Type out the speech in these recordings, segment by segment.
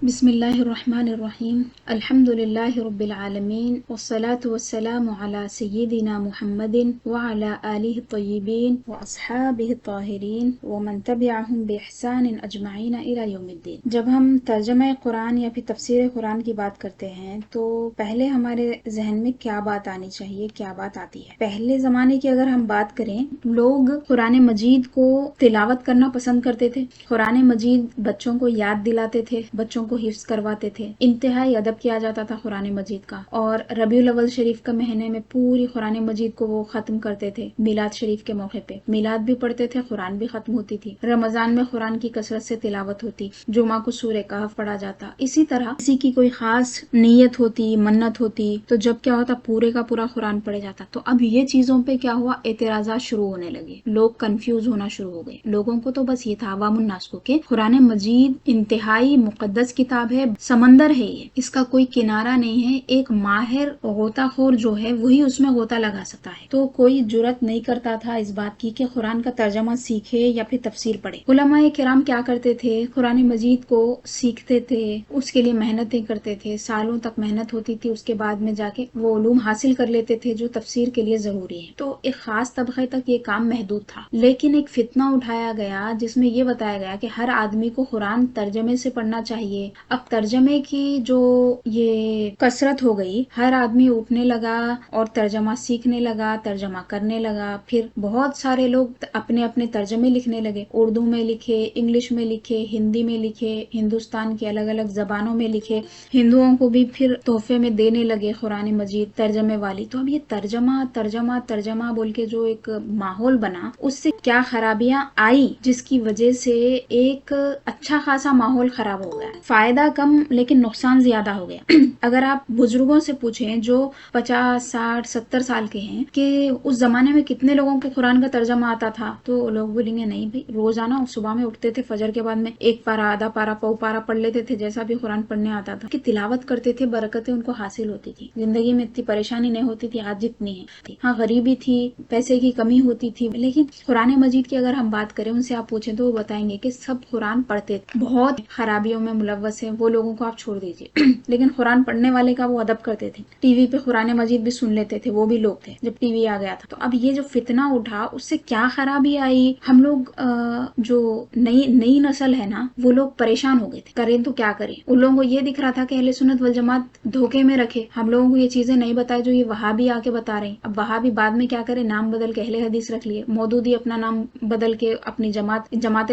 بسم اللہ الرحمن الرحیم الحمد للہ رب العالمین والصلاة والسلام علی سیدنا محمد وعلی آلہ الطیبین واصحابہ الطاہرین ومن تبعہم بإحسان اجمعین الی یوم الدین۔ جب ہم ترجمہ قرآن یا پھر تفسیر قرآن کی بات کرتے ہیں تو پہلے ہمارے ذہن میں کیا بات آنی چاہیے، کیا بات آتی ہے؟ پہلے زمانے کی اگر ہم بات کریں، لوگ قرآن مجید کو تلاوت کرنا پسند کرتے تھے، قرآن مجید بچوں کو یاد دلاتے تھے، بچوں کو حفظ کرواتے تھے، انتہائی ادب کیا جاتا تھا قرآن مجید کا، اور ربیع الاول شریف کا مہینے میں پوری قرآن مجید کو وہ ختم کرتے تھے۔ میلاد شریف کے موقع پہ میلاد بھی پڑھتے تھے، قرآن بھی ختم ہوتی تھی، رمضان میں قرآن کی کثرت سے تلاوت ہوتی، جمعہ کو سورہ کہف پڑھا جاتا۔ اسی طرح کسی کی کوئی خاص نیت ہوتی، منت ہوتی، تو جب کیا ہوتا، پورے کا پورا قرآن پڑھا جاتا۔ تو اب یہ چیزوں پہ کیا ہوا، اعتراضات شروع ہونے لگے، لوگ کنفیوز ہونا شروع ہو گئے۔ لوگوں کو تو بس یہ تھا، عوام الناس کو، کہ قرآن مجید انتہائی مقدس کتاب ہے، سمندر ہے، یہ اس کا کوئی کنارہ نہیں ہے، ایک ماہر غوطہ خور جو ہے وہی اس میں غوطہ لگا سکتا ہے۔ تو کوئی جرات نہیں کرتا تھا اس بات کی کہ قرآن کا ترجمہ سیکھے یا پھر تفسیر پڑھے۔ علماء کرام کیا کرتے تھے، قرآن مجید کو سیکھتے تھے، اس کے لیے محنتیں کرتے تھے، سالوں تک محنت ہوتی تھی، اس کے بعد میں جا کے وہ علوم حاصل کر لیتے تھے جو تفسیر کے لیے ضروری ہے۔ تو ایک خاص طبقے تک یہ کام محدود تھا، لیکن ایک فتنہ اٹھایا گیا جس میں یہ بتایا گیا کہ ہر آدمی کو قرآن ترجمے سے پڑھنا چاہیے۔ اب ترجمے کی جو یہ کثرت ہو گئی، ہر آدمی اٹھنے لگا اور ترجمہ سیکھنے لگا، ترجمہ کرنے لگا، پھر بہت سارے لوگ اپنے اپنے ترجمے لکھنے لگے، اردو میں لکھے، انگلش میں لکھے، ہندی میں لکھے، ہندوستان کی الگ الگ زبانوں میں لکھے، ہندوؤں کو بھی پھر تحفے میں دینے لگے قرآن مجید ترجمے والی۔ تو اب یہ ترجمہ ترجمہ ترجمہ بول کے جو ایک ماحول بنا، اس سے کیا خرابیاں آئی، جس کی وجہ سے ایک اچھا خاصا ماحول خراب ہو گیا، فائدہ کم لیکن نقصان زیادہ ہو گیا۔ اگر آپ بزرگوں سے پوچھیں جو 50 60 70 سال کے ہیں کہ اس زمانے میں کتنے لوگوں کو قرآن کا ترجمہ آتا تھا، تو لوگ بولیں گے نہیں بھائی، روزانہ صبح میں اٹھتے تھے، فجر کے بعد میں ایک پارا، آدھا پارا، پو پارا پڑھ لیتے تھے، جیسا بھی قرآن پڑھنے آتا تھا، کہ تلاوت کرتے تھے، برکتیں ان کو حاصل ہوتی تھی، زندگی میں اتنی پریشانی نہیں ہوتی تھی آج جتنی ہے۔ ہاں غریبی تھی، پیسے کی کمی ہوتی تھی، لیکن قرآن مجید کی اگر ہم بات کریں، ان سے آپ پوچھیں تو وہ بتائیں گے کہ سب قرآن پڑھتے تھے، بہت خرابیوں میں ملوث ہیں وہ لوگوں کو آپ چھوڑ دیجیے، لیکن قرآن پڑھنے والے کا وہ ادب کرتے تھے، ٹی وی پہ قرآن مجید بھی سن لیتے تھے، وہ بھی لوگ تھے جب ٹی وی آ گیا تھا۔ تو اب یہ جو فتنہ اٹھا، اس سے کیا خرابی آئی، ہم لوگ جو نئی نسل ہے نا، وہ لوگ پریشان ہو گئے تھے، کریں تو کیا کریں۔ ان لوگوں کو یہ دکھ رہا تھا کہ اہل سنت والجماعت دھوکے میں رکھے، ہم لوگوں کو یہ چیزیں نہیں بتائے جو یہ وہابی آ کے بتا رہے ہیں۔ اب وہابی بعد میں کیا کرے، نام بدل کے اہل حدیث رکھ لیے، مودودی اپنا نام بدل کے اپنی جماعت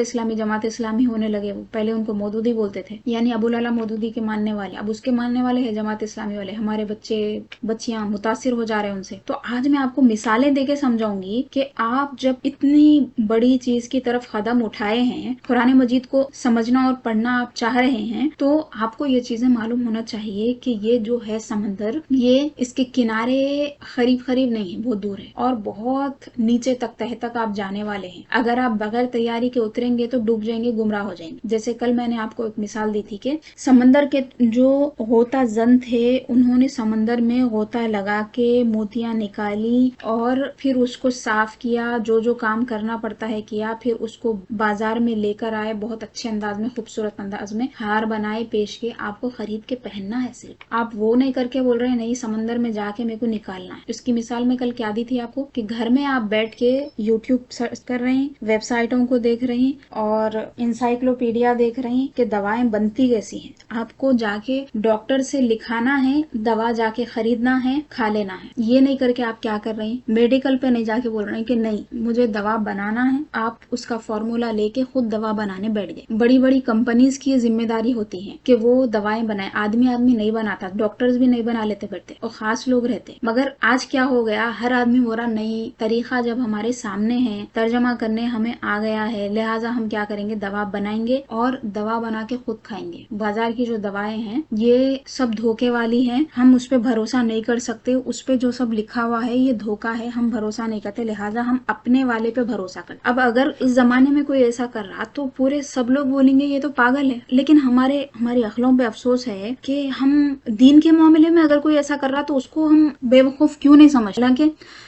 اسلامی ہونے لگے، وہ پہلے ان کو مودودی بولتے تھے، یعنی ابو العلا مودودی کے ماننے والے، اب اس کے ماننے والے ہیں جماعت اسلامی والے۔ ہمارے بچے بچیاں متاثر ہو جا رہے ہیں ان سے۔ تو آج میں آپ کو مثالیں دے کے سمجھاؤں گی کہ آپ جب اتنی بڑی چیز کی طرف قدم اٹھائے ہیں، قرآن مجید کو سمجھنا اور پڑھنا آپ چاہ رہے ہیں، تو آپ کو یہ چیزیں معلوم ہونا چاہیے کہ یہ جو ہے سمندر، یہ اس کے کنارے قریب نہیں ہے، بہت دور ہے، اور بہت نیچے تک، تہ تک آپ جانے والے ہیں۔ اگر آپ بغیر تیاری کے اتریں گے تو ڈوب جائیں گے، گمراہ ہو جائیں گے۔ جیسے کل میں نے آپ کو ایک مثال دی تھی کہ سمندر کے جو غوطہ زن تھے، انہوں نے سمندر میں غوطہ لگا کے موتیاں نکالی اور پھر اس کو صاف کیا، جو کام کرنا پڑتا ہے کیا، پھر اس کو بازار میں لے کر آئے، بہت اچھے انداز میں، خوبصورت انداز میں ہار بنائے، پیش کے آپ کو خرید کے پہننا ہے۔ صرف آپ وہ نہیں کر کے بول رہے ہیں نہیں سمندر میں جا کے میرے کو نکالنا ہے۔ اس کی مثال میں کل کیا دی تھی آپ کو، کہ گھر میں آپ بیٹھ کے یوٹیوب سرچ کر رہے ہیں، ویب سائٹوں کو دیکھ رہے ہیں اور انسائکلوپیڈیا دیکھ رہے ہیں کہ دوائیں بنتی کیسی ہیں۔ آپ کو جا کے ڈاکٹر سے لکھانا ہے، دوا جا کے خریدنا ہے، کھا لینا ہے۔ یہ نہیں کر کے آپ کیا کر رہے ہیں، میڈیکل پہ نہیں جا کے بول رہے ہیں کہ نہیں مجھے دوا بنانا ہے، آپ اس کا فارمولا لے کے خود دوا بنانے بیٹھ گئے۔ بڑی بڑی کمپنیز کی ذمہ داری ہوتی ہے کہ وہ دوائیں بنائیں، آدمی نہیں بناتا، ڈاکٹرز بھی نہیں بنا لیتے بیٹھتے، اور خاص لوگ رہتے۔ مگر آج کیا ہو گیا، ہر آدمی بول رہا نہیں، طریقہ جب ہمارے سامنے ہے، ترجمہ کرنے ہمیں آ گیا ہے، لہٰذا ہم کیا کریں گے، دوا بنائیں گے اور دوا بنا کے خود کھائیں گے۔ بازار کی جو دوائیں ہیں یہ سب دھوکے والی ہیں، ہم اس پہ بھروسہ نہیں کر سکتے، اس پہ جو سب لکھا ہوا ہے یہ دھوکا ہے، ہم بھروسہ نہیں کرتے، لہٰذا ہم اپنے والے پہ بھروسہ کرتے۔ اب اگر اس زمانے میں کوئی ایسا کر رہا تو پورے سب لوگ بولیں گے یہ تو پاگل ہے، لیکن ہماری عقلوں پہ افسوس ہے کہ ہم دین کے معاملے میں اگر کوئی ایسا کر رہا تو اس کو ہم بے وقوف کیوں نہیں سمجھ۔ حالانکہ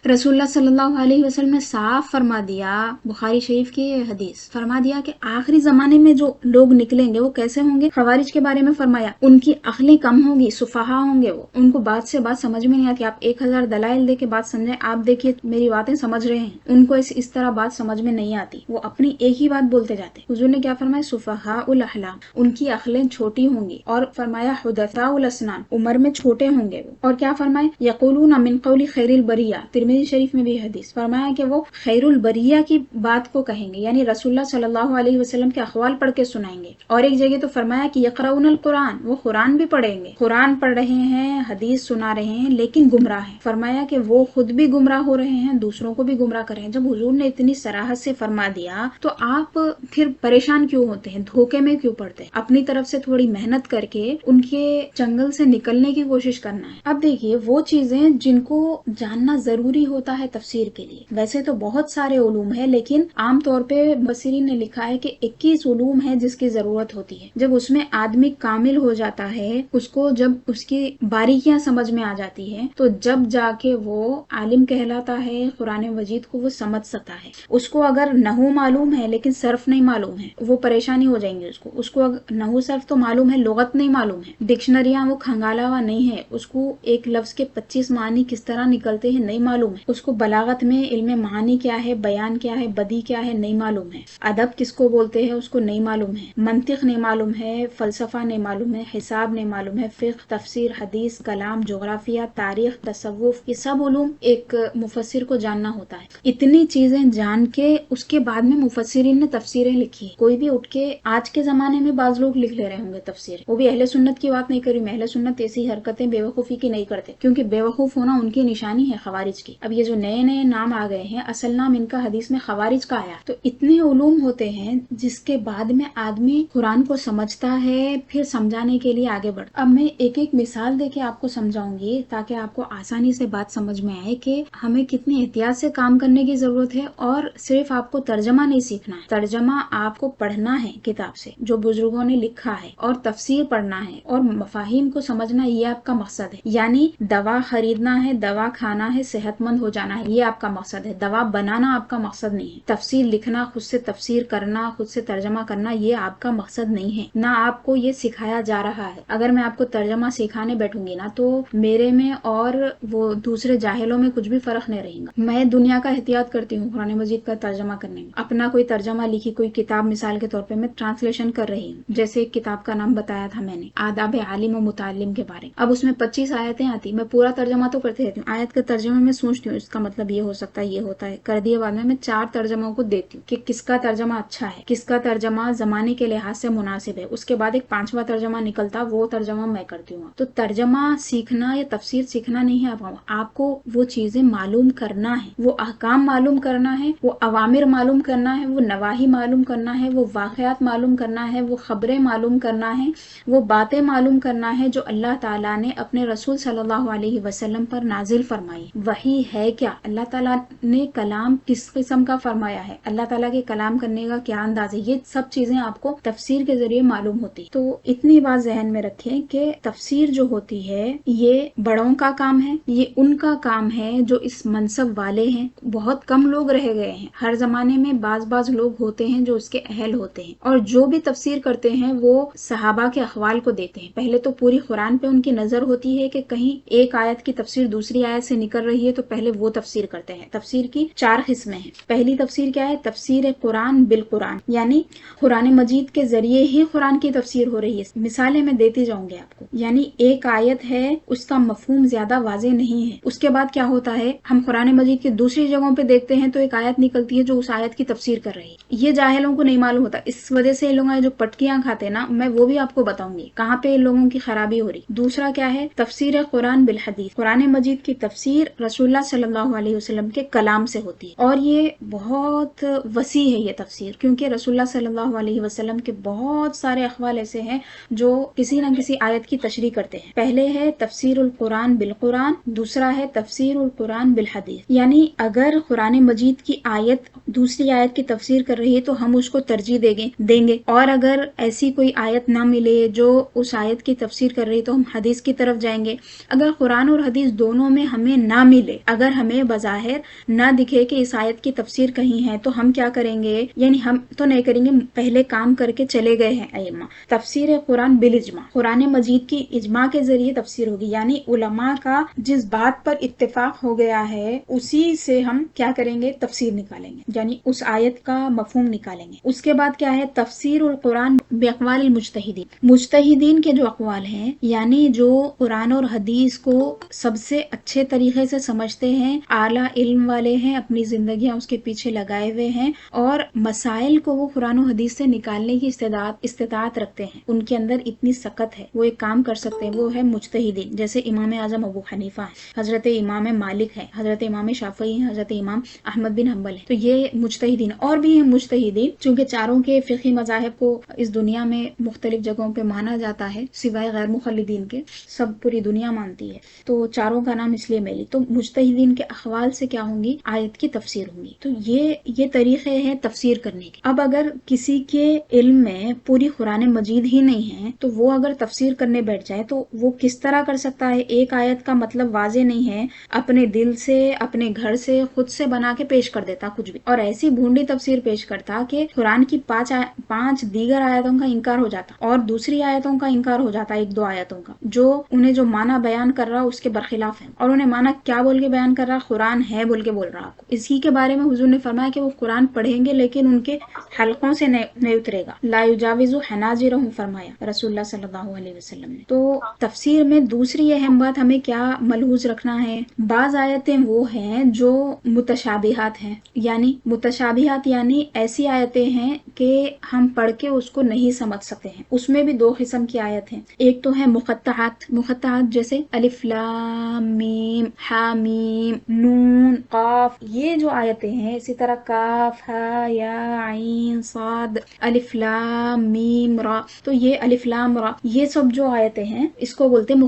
رسول اللہ صلی اللہ علیہ وسلم نے صاف فرما دیا، بخاری شریف کی یہ حدیث فرما دیا کہ آخری زمانے میں جو لوگ نکلیں گے وہ کیسے ہوں گے، خوارج کے بارے میں فرمایا ان کی عقلیں کم ہوں گی، سفہا ہوں گے، وہ ان کو بات سے بات سمجھ میں نہیں آتی. آپ 1000 دلائل دے کے بات سمجھیں، آپ دیکھیے میری باتیں سمجھ رہے ہیں، ان کو اس طرح بات سمجھ میں نہیں آتی، وہ اپنی ایک ہی بات بولتے جاتے. حضور نے کیا فرمایا؟ سفہاء الاحلام، ان کی عقلیں چھوٹی ہوں گی. اور فرمایا حدثاء الاسنان، عمر میں چھوٹے ہوں گے وہ. اور کیا فرمایا؟ یقولون من قول خیر البریہ، ترمذی شریف میں بھی حدیث فرمایا کہ وہ خیر البریہ کی بات کو کہیں گے، یعنی رسول اللہ صلی اللہ علیہ وسلم کے اقوال پڑھ کے سنائیں گے. اور ایک جگہ تو فرمایا کہ یقرؤون القرآن، وہ قرآن بھی پڑھیں گے، قرآن پڑھ رہے ہیں، حدیث سنا رہے ہیں، لیکن گمراہ ہیں. فرمایا کہ وہ خود بھی گمراہ ہو رہے ہیں، دوسروں کو بھی گمراہ کر رہے ہیں. جب حضور نے اتنی صراحت سے فرما دیا تو آپ پھر پریشان کیوں ہوتے ہیں، دھوکے میں کیوں پڑتے ہیں؟ اپنی طرف سے تھوڑی محنت کر کے ان کے چنگل سے نکلنے کی کوشش کرنا ہے. اب دیکھیے وہ چیزیں جن کو جاننا ضروری ہوتا ہے تفسیر کے لیے. ویسے تو بہت سارے علوم ہیں، لیکن عام طور پہ مفسرین نے لکھا ہے کہ 21 علوم ہے جس کی ضرورت ہوتی ہے. جب اس میں آدمی کامل ہو جاتا ہے، اس کو جب اس کی باریکیاں سمجھ میں آ جاتی ہے، تو جب جا کے وہ عالم کہلاتا ہے، قرآن مجید کو وہ سمجھ سکتا ہے. اس کو اگر نحو معلوم ہے لیکن صرف نہیں معلوم ہے، وہ پریشانی ہو جائیں گے. اس کو نحو صرف تو معلوم ہے، لغت نہیں معلوم ہے، ڈکشنریاں وہ کھنگالا ہوا نہیں ہے، اس کو ایک لفظ کے 25 معنی کس طرح نکلتے ہیں نہیں معلوم ہے، اس کو بلاغت میں علم معانی کیا ہے، بیان کیا ہے، بدی کیا ہے نہیں معلوم ہے، ادب کس کو بولتے ہیں اس کو نہیں معلوم ہے، منطق نہیں معلوم ہے، فلسفہ نہیں معلوم ہے، حساب نہیں معلوم ہے، فقہ، تفسیر، حدیث، کلام، جغرافیہ، تاریخ، تصوف، یہ سب علوم ایک مفسر کو جاننا ہوتا ہے. اتنی چیزیں جان کے اس کے بعد میں مفسرین نے تفسیریں لکھی. کوئی بھی اٹھ کے آج کے زمانے میں بعض لوگ لکھ لے رہے ہوں گے تفسیر، وہ بھی اہل سنت کی بات نہیں کری میں، اہل سنت ایسی حرکتیں بے وقوفی کی نہیں کرتے، کیونکہ بے وقوف ہونا ان کی نشانی ہے خوارج کی. اب یہ جو نئے نئے نام آ گئے ہیں، اصل نام ان کا حدیث میں خوارج کا آیا. تو اتنے علوم ہوتے ہیں جس کے بعد میں آدمی قرآن کو سمجھتا ہے، پھر سمجھانے کے لیے آگے بڑھتا. اب میں ایک ایک مثال دے کے آپ کو سمجھاؤں گی تاکہ آپ کو آسانی سے بات سمجھ میں آئے کہ ہمیں کتنی احتیاط سے کام کرنے کی ضرورت ہے. اور صرف آپ کو ترجمہ نہیں سیکھنا ہے، ترجمہ آپ کو پڑھنا ہے کتاب سے جو بزرگوں نے لکھا ہے، اور تفسیر پڑھنا ہے، اور مفاہیم کو سمجھنا، یہ آپ کا مقصد ہے. یعنی دوا خریدنا ہے، دوا کھانا ہے، صحت مند ہو جانا ہے، یہ آپ کا مقصد ہے. دوا بنانا آپ کا مقصد نہیں ہے. تفسیر لکھنا، خود سے تفسیر کرنا، خود سے ترجمہ کرنا، یہ آپ کا مقصد نہیں ہے. نہ آپ کو یہ سکھایا جا رہا ہے. اگر میں آپ کو ترجمہ سکھانے بیٹھوں گی نا تو میرے میں اور وہ دوسرے جاہلوں میں کچھ بھی فرق نہیں رہے گا. میں دنیا کا احتیاط کرتی ہوں قرآن مجید کا ترجمہ کرنے میں. اپنا کوئی ترجمہ لکھی، کوئی کتاب مثال کے طور پہ میں ٹرانسلیشن کر رہی ہوں. جیسے ایک کتاب کا نام بتایا تھا میں نے، آداب عالم و متعلم کے بارے. اب اس میں 25 آیتیں آتی، میں پورا ترجمہ تو کرتے رہتی ہوں. آیت کے ترجمے میں سوچتی ہوں اس کا مطلب یہ ہو سکتا ہے، یہ ہوتا ہے، کر دیے بعد میں 4 ترجموں کو دیتی ہوں کہ کس کا ترجمہ اچھا ہے، کس کا ترجمہ زمانے کے لحاظ سے مناسب ہے. اس کے بعد ایک 5واں ترجمہ نکلتا، وہ ترجمہ میں کرتی ہوں. تو ترجمہ سیکھنا یا تفسیر سیکھنا نہیں ہے، آپ کو وہ چیزیں معلوم کرنا ہے، وہ احکام معلوم کرنا ہے، وہ اوامر معلوم کرنا ہے، وہ نواہی معلوم کرنا ہے، وہ واقعات معلوم کرنا ہے، وہ خبریں معلوم کرنا ہے، وہ باتیں معلوم کرنا ہے جو اللہ تعالیٰ نے اپنے رسول صلی اللہ علیہ وسلم پر نازل فرمائی. وحی ہے کیا، اللہ تعالیٰ نے کلام کس قسم کا فرمایا ہے، اللہ تعالیٰ کے کلام کرنے کا کیا انداز ہے، یہ سب چیزیں آپ کو تفسیر کے ذریعے معلوم ہوتی. تو اتنی بات ذہن میں رکھیں کہ تفسیر جو ہوتی ہے یہ بڑوں کا کام ہے، یہ ان کا کام ہے جو اس منصب والے ہیں. بہت کم لوگ رہ گئے ہیں، ہر زمانے میں بعض لوگ ہوتے ہیں جو اس کے اہل ہوتے ہیں، اور جو بھی تفسیر کرتے ہیں وہ صحابہ کے اقوال کو دیتے ہیں. پہلے تو پوری قرآن پہ ان کی نظر ہوتی ہے کہ کہیں ایک آیت کی تفسیر دوسری آیت سے نکل رہی ہے تو پہلے وہ تفسیر کرتے ہیں. تفسیر کی 4 قسمیں ہیں. پہلی تفسیر کیا ہے؟ تفسیر قرآن بالقرآن، یعنی قرآن مجید کے ذریعے ہی قرآن کی تفسیر ہو رہی ہے. مثالیں میں دیتی جاؤں گی آپ کو. یعنی ایک آیت ہے، اس کا مفہوم زیادہ واضح نہیں ہے. اس کے بعد کیا ہوتا ہے، ہم قرآن مجید کی دوسری جگہوں پہ دیکھتے ہیں تو ایک آیت نکلتی ہے جو اس آیت کی تفسیر کر رہی ہے. یہ جاہلوں کو نہیں معلوم ہوتا. اس وجہ سے لوگ جو پٹکیاں کھاتے ہیں نا، میں وہ بھی آپ کو بتاؤں گی کہاں پہ لوگوں کی خرابی ہو رہی. دوسرا کیا ہے؟ تفسیر قرآن بالحدیث. قرآن مجید کی تفسیر رسول اللہ صلی اللہ علیہ وسلم کے کلام سے ہوتی ہے، اور یہ بہت وسیع ہے یہ تفسیر، کیونکہ رسول اللہ صلی اللہ علیہ وسلم کے بہت سارے اقوال ایسے ہیں جو کسی نہ کسی آیت کی تشریح کرتے ہیں. پہلے ہے تفسیر القرآن بالقرآن، دوسرا ہے تفسیر القرآن بالحدیث. یعنی اگر قرآن مجید کی آیت دوسری آیت کی تفسیر کر رہی ہے تو ہم اس کو ترجیح دیں گے، اور اگر ایسی کوئی آیت نہ ملے جو اس آیت کی تفسیر کر رہی ہے تو ہم حدیث کی طرف جائیں گے. اگر قرآن اور حدیث دونوں میں ہمیں نہ ملے، اگر ہمیں بظاہر نہ دکھے کہ اس آیت کی تفسیر کہیں ہے، تو ہم کیا کریں گے؟ یعنی ہم تو نہیں کریں گے، پہلے کام کر کے چلے گئے ہیں بالإجماع، تفسیر قرآن بالاجماع، قرآن مجید کی اجماع کے ذریعے تفسیر ہوگی، یعنی علماء کا جس بات پر اتفاق ہو گیا ہے اسی سے ہم کیا کریں گے، تفسیر نکالیں گے، یعنی اس آیت کا مفہوم نکالیں گے۔ اس کے بعد کیا ہے، تفسیر القرآن باقوال المجتہدین، مجتہدین کے جو اقوال ہیں، یعنی جو قرآن اور حدیث کو سب سے اچھے طریقے سے سمجھتے ہیں، اعلیٰ علم والے ہیں، اپنی زندگیاں اس کے پیچھے لگائے ہوئے ہیں، اور مسائل کو وہ قرآن و حدیث سے نکالنے کی استطاعت رکھتے ہیں، ان کے اندر اتنی سکت ہے، وہ ایک کام کر سکتے ہیں، وہ ہے مجتہدین، جیسے امام اعظم ابو حنیفہ ہیں، حضرت امام مالک ہے، حضرت امام شافعی ہیں، حضرت امام احمد بن حنبل ہیں، تو یہ مجتہدین، اور بھی ہیں مجتہدین، چونکہ چاروں کے فقہی مذاہب کو اس دنیا میں مختلف جگہوں پہ مانا جاتا ہے، سوائے غیر مقلدین کے، سب پوری دنیا مانتی ہے، تو چاروں کا نام اس لیے میں لی، تو مجتہدین کے اقوال سے کیا ہوں گی، آیت کی تفسیر ہوں گی، تو یہ طریقے ہیں تفسیر کرنے کے۔ اب اگر کسی کے علم میں پوری قرآن مجید ہی نہیں ہے تو وہ اگر تفسیر کرنے بیٹھ جائے تو وہ کس طرح کر سکتا ہے، ایک آیت کا مطلب واضح نہیں ہے، اپنے دل سے، اپنے گھر سے، خود سے بنا کے پیش کر دیتا کچھ بھی، اور ایسی بھونڈی تفسیر پیش کرتا کہ قرآن کی پانچ دیگر آیتوں کا انکار ہو جاتا اور دوسری آیتوں کا انکار ہو جاتا، ایک دو آیتوں کا، جو انہیں جو معنی بیان کر رہا اس کے برخلاف ہے، اور انہیں معنی کیا بول کے بیان کر رہا، قرآن ہے بول کے بول رہا آپ کو۔ اسی کے بارے میں حضور نے فرمایا کہ وہ قرآن پڑھیں گے لیکن ان کے حلقوں سے نہیں اترے گا، لا یجاوز حناجرہم، فرمایا رسول اللہ صلی اللہ علیہ وسلم نے۔ تو تفسیر میں دوسری اہم بات ہمیں کیا ملحوظ رکھنا ہے، بعض آیتیں وہ ہیں جو متشابہات ہیں، یعنی متشابہات یعنی ایسی آیتیں ہیں کہ ہم پڑھ کے اس کو نہیں سمجھ سکتے ہیں، اس میں بھی دو قسم کی آیت ہیں، ایک تو ہے مقطعات جیسے الف لام میم حامیم نون قاف، یہ جو آیتیں ہیں، اسی طرح کاف ہا یا عین صاد الف لام میم را، تو یہ الف لام را، یہ سب جو آیتیں ہیں اس کو بولتے ہیں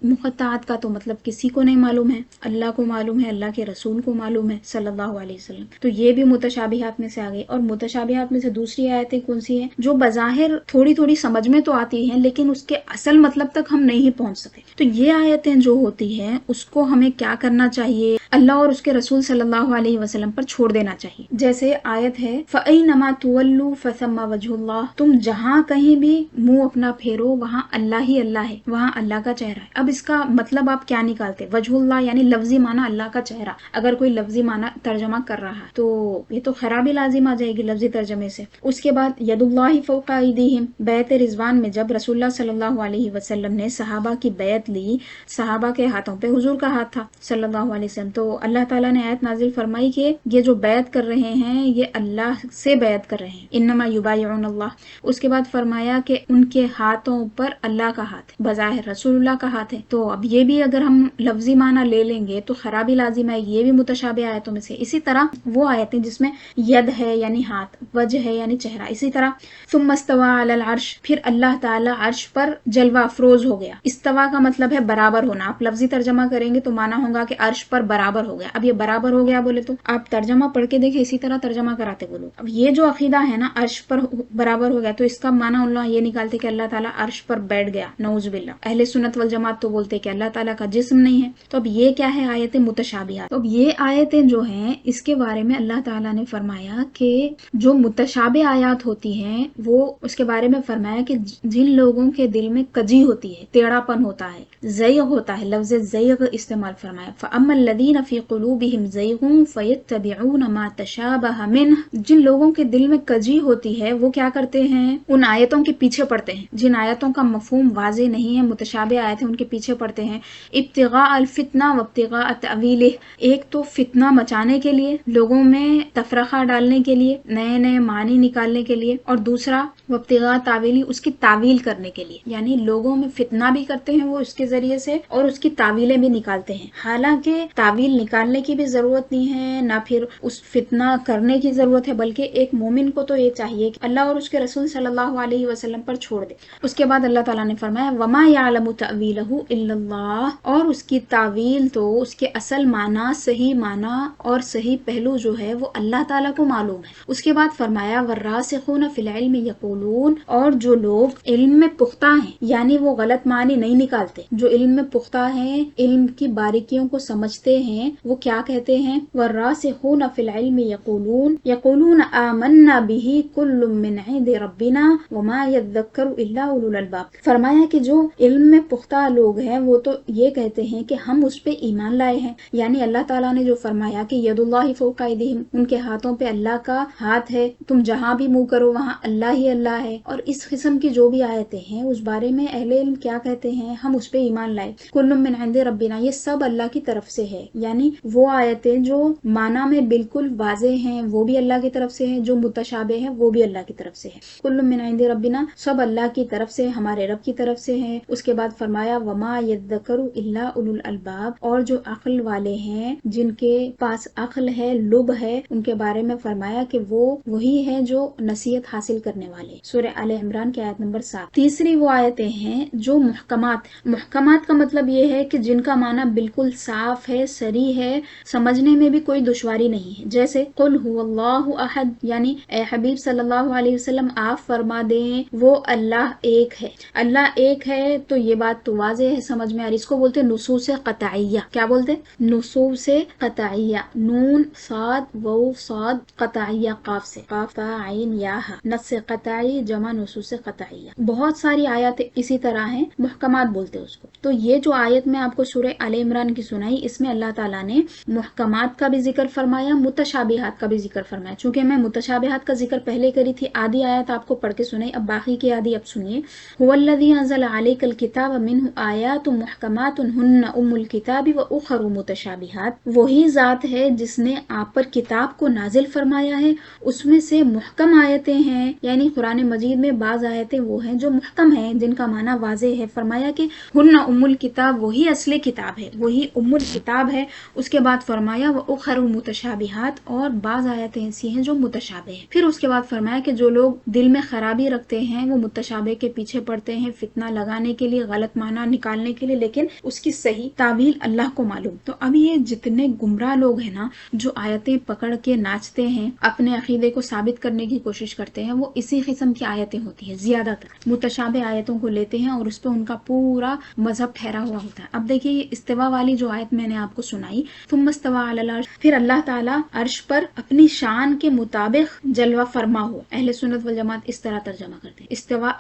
مقطعات کا تو مطلب کسی کو نہیں معلوم ہے، اللہ کو معلوم ہے، اللہ کے رسول کو معلوم ہے صلی اللہ علیہ وسلم، تو یہ بھی متشابہات میں سے آ گئی۔ اور متشابہات میں سے دوسری آیتیں کون سی ہیں، جو بظاہر تھوڑی تھوڑی سمجھ میں تو آتی ہیں لیکن اس کے اصل مطلب تک ہم نہیں پہنچ سکتے، تو یہ آیتیں جو ہوتی ہیں اس کو ہمیں کیا کرنا چاہیے، اللہ اور اس کے رسول صلی اللہ علیہ وسلم پر چھوڑ دینا چاہیے۔ جیسے آیت ہے فَأَيْنَمَا تُوَلُّوا فَثَمَّ وَجْهُ اللَّهِ، تم جہاں کہیں بھی منہ اپنا پھیرو وہاں اللہ ہی اللہ ہے، وہاں اللہ کا چہرہ ہے۔ اب اس کا مطلب آپ کیا نکالتے، وجہ اللہ یعنی لفظی معنی اللہ کا چہرہ، اگر کوئی لفظی معنی ترجمہ کر رہا ہے تو یہ تو خرابی لازم آ جائے گی لفظی ترجمے سے۔ اس کے بعد ید اللہ فوق ایدیہم، بیعت رضوان میں جب رسول اللہ صلی اللہ علیہ وسلم نے صحابہ کی بیعت لی، صحابہ کے ہاتھوں پہ حضور کا ہاتھ تھا صلی اللہ علیہ وسلم، تو اللہ تعالیٰ نے آیت نازل فرمائی کہ یہ جو بیعت کر رہے ہیں یہ اللہ سے بیعت کر رہے ہیں، انما یبایعون اللہ۔ اس کے بعد فرمایا کہ ان کے ہاتھوں پر اللہ کا ہاتھ ہے، بظاہر رسول اللہ کا ہاتھ ہے، تو اب یہ بھی اگر ہم لفظی معنی لے لیں گے تو خرابی لازم ہے، یہ بھی متشابہ آیتوں میں سے۔ اسی طرح وہ آیتیں جس میں ید ہے یعنی ہاتھ، وجہ ہے یعنی چہرہ، اسی طرح ثم استوى علی العرش، پھر اللہ تعالیٰ عرش پر جلوہ افروز ہو گیا۔ استوا کا مطلب ہے برابر ہونا، آپ لفظی ترجمہ کریں گے تو مانا ہوگا کہ عرش پر برابر ہو گیا، اب یہ برابر ہو گیا بولے تو آپ ترجمہ پڑھ کے دیکھیں، اسی طرح ترجمہ کراتے بولو۔ اب یہ جو عقیدہ ہے نا عرش پر برابر ہو گیا، تو اس کا مانا اللہ یہ نکالتے کہ اللہ تعالیٰ عرش پر بیٹھ گیا، نعوذ باللہ۔ اہل سنت والجماعت تو بولتے کہ اللہ تعالیٰ کا جسم نہیں ہے، تو اب یہ کیا ہے، آیتیں متشابہات۔ تو اب یہ آیتیں جو ہیں اس کے بارے میں اللہ تعالیٰ نے فرمایا کہ جو متشابہ آیات ہوتی ہیں وہ اس کے بارے میں فرمایا کہ جن لوگوں کے دل میں کجی ہوتی ہے، ٹیڑھا پن ہوتا ہے، زیغ ہوتا ہے، لفظ زیغ استعمال فرمایا، فَأَمَّا الَّذِينَ فِي قُلُوبِهِمْ زَيْغٌ فَيَتَّبِعُونَ مَا تَشَابَهَ مِنْهُ، جن لوگوں کے دل میں کجی ہوتی ہے وہ کیا کرتے ہیں، ان آیتوں کے پیچھے پڑتے ہیں جن آیتوں کا مفہوم واضح نہیں ہے، متشابہ آیتیں ان کے پیچھے پڑتے ہیں، ابتغاء الفتنہ وابتغاء تأویلہ، ایک تو فتنہ مچانے کے لیے، لوگوں میں تفرقہ ڈالنے کے لیے، نئے نئے معنی نکالنے کے لیے، اور دوسرا وابتغاء تعویلی، اس کی تعویل کرنے کے لیے، یعنی لوگوں میں فتنہ بھی کرتے ہیں وہ اس کے ذریعے سے اور اس کی تعویلیں بھی نکالتے ہیں، حالانکہ تعویل نکالنے کی بھی ضرورت نہیں ہے، نہ پھر اس فتنہ کرنے کی ضرورت ہے، بلکہ ایک مومن کو تو یہ چاہیے کہ اللہ اور اس کے رسول صلی اللہ علیہ وسلم پر چھوڑ دے۔ اس کے بعد اللہ تعالیٰ نے فرمایا وَمَا يَعْلَمُ تَأْوِيلَهُ إِلَّا اللَّهُ، اور اس کی تعویل تو اس کے اصل معنی، صحیح معنی اور صحیح پہلو جو ہے وہ اللہ تعالیٰ کو معلوم ہے۔ اس کے بعد فرمایا وَالرَّاسِخُونَ فِي الْعِلْمِ يَقُولُونَ یقولون، اور جو لوگ علم میں پختہ ہیں یعنی وہ غلط معنی نہیں نکالتے، جو علم میں پختہ ہیں، علم کی باریکیوں کو سمجھتے ہیں، وہ کیا کہتے ہیں؟ والراسخون فی العلم یقولون آمنا به کل من عند ربنا وما یذکر الا اولو الالباب۔ فرمایا کہ جو علم میں پختہ لوگ ہیں وہ تو یہ کہتے ہیں کہ ہم اس پہ ایمان لائے ہیں، یعنی اللہ تعالیٰ نے جو فرمایا کہ ید اللہ فوق ایدیہم، ان کے ہاتھوں پہ اللہ کا ہاتھ ہے، تم جہاں بھی منہ کرو وہاں اللہ ہی اللہ ہے، اور اس قسم کی جو بھی آیتیں ہیں اس بارے میں اہل علم کیا کہتے ہیں؟ ہم اس پہ ایمان لائے۔ کل من عند ربنا، یہ سب اللہ کی طرف سے ہے، یعنی وہ آیتیں جو معنی میں بالکل واضح ہیں وہ بھی اللہ کی طرف سے ہیں، جو متشابہ ہیں وہ بھی اللہ کی طرف سے ہے۔ کل من عند ربنا، سب اللہ کی طرف سے، ہمارے رب کی طرف سے ہیں۔ اس کے بعد فرمایا وما یذکر الا اولو الالباب، اور جو عقل والے ہیں، جن کے پاس عقل ہے، لب ہے، ان کے بارے میں فرمایا کہ وہ وہی ہے جو نصیحت حاصل کرنے والے۔ سورہ آل عمران کی آیت نمبر 7۔ تیسری وہ آیتیں ہیں جو محکمات کا مطلب یہ ہے کہ جن کا معنی بالکل صاف ہے، صریح ہے، سمجھنے میں بھی کوئی دشواری نہیں ہے، جیسے قل هو اللہ احد، یعنی اے حبیب صلی اللہ علیہ وسلم آپ فرما دیں وہ اللہ ایک ہے۔ اللہ ایک ہے تو یہ بات تو واضح ہے، سمجھ میں آ رہی، اس کو بولتے نصوص قطعیہ۔ کیا بولتے؟ نصوص قطعیہ، نون صاد واو صاد قطعیہ، قاف سے، قاف تا عین یا ہا، نص قطعی جمع نصوص قطعیہ۔ بہت ساری آیات اسی طرح ہیں، محکمات بولتے اس کو۔ تو یہ جو آیت میں آپ کو سورہ آل عمران کی سنائی، اس میں اللہ تعالیٰ نے محکمات کا بھی ذکر فرمایا، متشابہات کا بھی ذکر فرمایا۔ چونکہ میں متشابہات کا ذکر پہلے کری تھی، آدھی آیت آپ کو پڑھ کے سنائی، اب باقی کی آدھی اب سنیے۔ هو الذی انزل علیک الکتاب منہ آیات محکمات ہن ام الکتاب واخر متشابہات، وہی ذات ہے جس نے آپ پر کتاب کو نازل فرمایا ہے، اس میں سے محکم آیتیں ہیں، یعنی قرآن مجید میں بعض آیتیں وہ ہیں جو محکم ہیں، جن کا معنی واضح ہے۔ فرمایا کہ ہن ام الکتاب، وہی اصل کتاب ہے، وہی ام الکتاب ہے۔ اس کے بعد فرمایا واخر متشابہات، اور بعض آیتیں ایسی ہیں جو متشابہ ہیں۔ پھر اس کے بعد فرمایا کہ جو لوگ دل میں خرابی رکھتے ہیں وہ متشابہ کے پیچھے پڑتے ہیں فتنہ لگانے کے لیے، غلط معنی نکالنے کے لیے، لیکن اس کی صحیح تعویل اللہ کو معلوم۔ تو اب یہ جتنے گمراہ لوگ ہیں نا، جو آیتیں پکڑ کے ناچتے ہیں، اپنے عقیدے کو ثابت کرنے کی کوشش کرتے ہیں، وہ اسی قسم کی آیتیں ہوتی ہیں، زیادہ تر متشابہ آیتوں کو لیتے ہیں اور اس پہ ان کا پورا مذہب ٹھہرا ہوا ہوتا ہے۔ اب دیکھیے یہ استوا والی جو آیت میں نے آپ کو سنائی، ثم استوى علی العرش، پھر اللہ تعالیٰ عرش پر اپنی شان کے مطابق جلوہ فرما ہو۔ اہل سنت والجماعت اس طرح ترجمہ کرتے ہیں،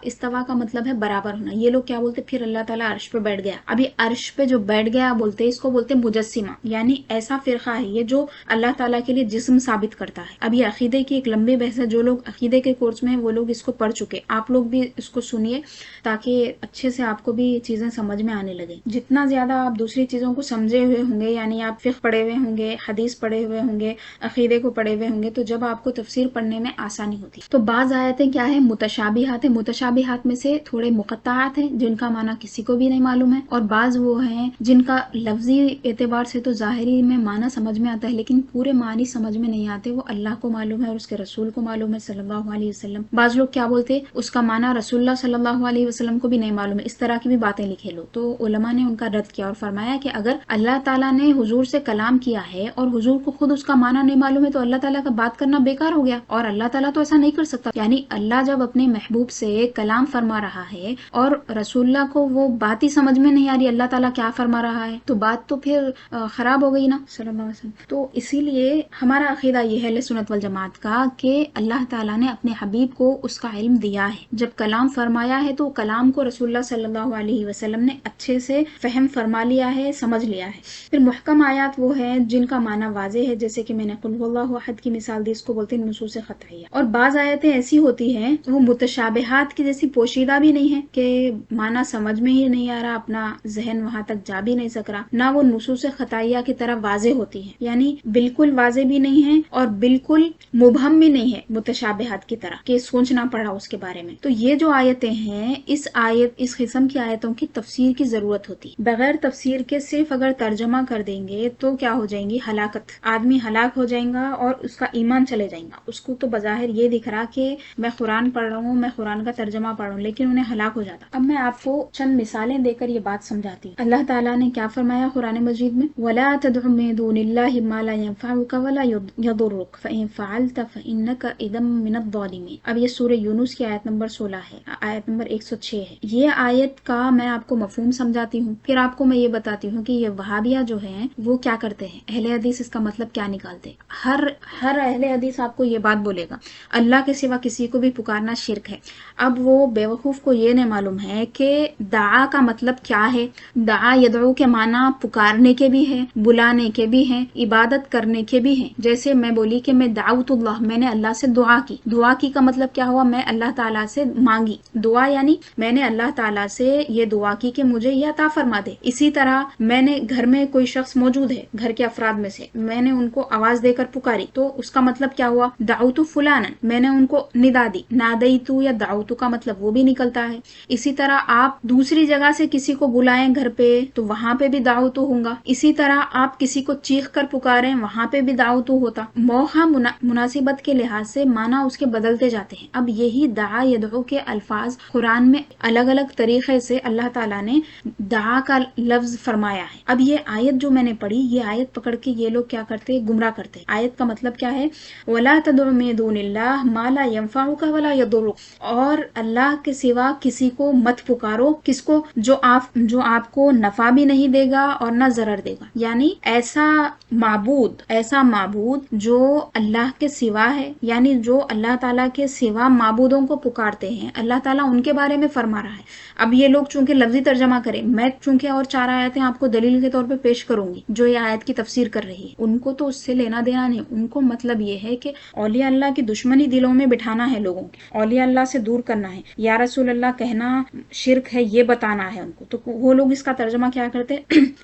استوا کا مطلب ہے برابر ہونا۔ یہ لوگ کیا بولتے؟ پھر اللہ تعالیٰ عرش پہ بیٹھ گیا۔ ابھی عرش پہ جو بیٹھ گیا بولتے، اس کو بولتے مجسمہ، یعنی ایسا فرقہ ہے یہ جو اللہ تعالیٰ کے لیے جسم ثابت کرتا ہے۔ اب یہ عقیدے کی ایک لمبی بحث ہے، جو لوگ عقیدے کے کورس میں ہیں وہ لوگ اس کو پڑھ چکے، آپ لوگ بھی اس کو سنیے تاکہ اچھے سے آپ کو بھی چیزیں سمجھ میں آنے لگے۔ جتنا زیادہ آپ دوسری چیزوں کو سمجھے ہوئے ہوں گے، یعنی آپ فقہ پڑھے ہوئے ہوں گے، حدیث پڑھے ہوئے ہوں گے، عقیدے کو پڑھے ہوئے ہوں گے، تو جب آپ کو تفسیر پڑھنے میں آسانی ہوتی۔ تو بعض آیتیں کیا ہے؟ متشابہات ہیں، متشابہات میں سے تھوڑے مقطعات ہیں جن کا معنی کسی کو بھی نہیں معلوم ہے، اور بعض وہ ہیں جن کا لفظی اعتبار سے تو ظاہری میں معنی سمجھ میں آتا ہے لیکن پورے معنی سمجھ میں نہیں آتے، وہ اللہ کو معلوم ہے اور اس کے رسول کو معلوم ہے صلی اللہ علیہ وسلم۔ بعض لوگ کیا بولتے؟ اس کا معنی رسول اللہ صلی اللہ علیہ وسلم کو بھی نہیں معلوم ہے، اس طرح کی بھی باتیں لکھے لو۔ تو علماء نے ان کا رد کیا اور فرمایا کہ اگر اللہ تعالیٰ نے حضور سے کلام کیا ہے اور حضور کو خود اس کا معنی نہیں معلوم ہے تو اللہ تعالیٰ کا بات کرنا بیکار ہو گیا، اور اللہ تعالیٰ تو ایسا نہیں کر سکتا۔ یعنی اللہ جب اپنے محبوب سے کلام فرما رہا ہے اور رسول اللہ کو وہ بات ہی سمجھ میں نہیں آ رہی اللہ تعالیٰ کیا فرما رہا ہے، تو بات تو پھر خراب ہو گئی نا صلی اللہ علیہ وسلم۔ تو اسی لیے ہمارا عقیدہ یہ ہے اہل سنت والجماعت کا کہ اللہ تعالیٰ نے اپنے حبیب کو اس کا علم دیا ہے، جب کلام فرمایا ہے تو کلام کو رسول اللہ صلی اللہ علیہ وسلم نے اچھے سے فہم فرما لیا ہے، سمجھ لیا ہے۔ پھر محکم آیات وہ ہیں جن کا معنی واضح ہے، جیسے کہ میں نے قل اللہ احد کی مثال دی، اس کو بولتے ہیں نصوص قطعیہ۔ اور بعض آیتیں ایسی ہوتی ہیں وہ متشابہات کی جیسی پوشیدہ بھی نہیں ہے کہ معنی سمجھ میں ہی نہیں آ رہا، اپنا ذہن وہاں تک جا بھی نہیں سک رہا، نہ وہ نصوص قطعیہ کی طرح واضح ہوتی ہیں، یعنی بالکل واضح بھی نہیں ہے اور بالکل مبہم بھی نہیں ہے متشابہات کی طرح کہ سوچنا پڑا اس کے بارے میں۔ تو یہ جو آیتیں ہیں، اس قسم کی آیتوں کی تفسیر کی ضرورت ہوتی، بغیر تفسیر کے صرف اگر ترجمہ کر دیں گے تو کیا ہو جائیں گی؟ ہلاکت، آدمی ہلاک ہو جائے گا اور اس کا ایمان چلے جائے گا۔ اس کو تو بظاہر یہ دکھ رہا کہ میں قرآن پڑھ رہا ہوں، میں قرآن کا ترجمہ پڑھ رہا ہوں، لیکن انہیں ہلاک ہو جاتا۔ اب میں آپ کو چند مثالیں دے کر یہ بات سمجھاتی ہوں۔ اللہ تعالیٰ نے کیا فرمایا قرآن مجید میں؟ وَلَا تَدْعُ مِن دُونِ اللَّهِ مَا لَا يَنفَعُكَ وَلَا يَضُرُّكَ فَإِن فَعَلْتَ فَإِنَّكَ إِذًا مِنَ الظَّالِمِينَ۔ اب یہ سورہ سورہ یونس کی آیت نمبر 16 ہے، آیت نمبر 106 ہے۔ یہ آیت کا میں آپ کو مفہوم سمجھاتی ہوں، پھر آپ کو میں یہ بتاتی ہوں کہ یہ وہابیہ جو ہیں وہ کیا کرتے ہیں، اہل حدیث اس کا مطلب کیا نکالتے ہیں۔ ہر اہل حدیث آپ کو یہ بات بولے گا اللہ کے سوا کسی کو بھی پکارنا شرک ہے۔ اب وہ بیوقوف کو یہ نہیں معلوم ہے کہ دعا کا مطلب کیا ہے۔ دعا یدعو کے معنی پکارنے کے بھی ہے، بلانے کے بھی ہیں، عبادت کرنے کے بھی ہیں۔ جیسے میں بولی کہ میں دعوت اللہ، میں نے اللہ سے دعا کی۔ دعا کی کا مطلب کیا ہوا، میں اللہ تعالیٰ سے مانگی۔ دعا یعنی میں نے اللہ تعالیٰ سے یہ دعا کی کہ مجھے یہ عطا فرما دے۔ اسی طرح میں نے گھر میں کوئی شخص موجود ہے گھر کے افراد میں سے، میں نے ان کو آواز دے کر پکاری، تو اس کا مطلب کیا ہوا، دعوت فلانا، میں نے ان کو ندا دی۔ نادیتو یا دعوتو کا مطلب وہ بھی نکلتا ہے۔ اسی طرح آپ دوسری جگہ سے کسی کو بلائیں گھر پہ تو وہاں پہ بھی دعوتو ہوگا۔ اسی طرح آپ کسی کو چیخ کر پکاریں وہاں پہ بھی دعوتو ہوتا۔ موقع مناسبت کے لحاظ سے معنی اس کے بدلتے جاتے ہیں۔ اب یہی دعا یدعو کے الفاظ قرآن میں الگ الگ طریقے سے اللہ تعالیٰ نے دعا کا لفظ فرمایا ہے۔ اب یہ آیت جو میں نے پڑھی، یہ آیت پکڑ کے یہ لوگ کیا کرتے، گمراہ کرتے۔ آیت کا مطلب کیا ہے، وَلَا تَدْعُ مِن دُونِ اللَّهِ مَا لَا يَنفَعُكَ وَلَا يَضُرُّكَ، اور اللہ کے سوا کسی کو مت پکارو، کس کو، جو آپ کو نفع بھی نہیں دے گا اور نہ ضرر دے گا۔ یعنی ایسا معبود جو اللہ کے سوا ہے، یعنی جو اللہ تعالیٰ کے سوا معبودوں کو پکارتے ہیں، اللہ تعالیٰ ان کے بارے میں فرما رہا ہے۔ اب یہ لوگ چونکہ لفظی ترجمہ کریں، میں چونکہ اور 4 آیتیں آپ کو دلیل کے طور پہ پیش کروں گی جو یہ آیت کی تفسیر کر رہی ہے، ان کو تو اس سے لینا دینا نہیں، ان کو مطلب یہ ہے کہ اولیاء اللہ کی دشمنی دلوں میں بٹھانا ہے لوگوں کی، اولیاء اللہ سے دور کرنا ہے، یا رسول اللہ کہنا شرک ہے یہ بتانا ہے ان کو۔ تو وہ لوگ اس کا ترجمہ کیا کرتے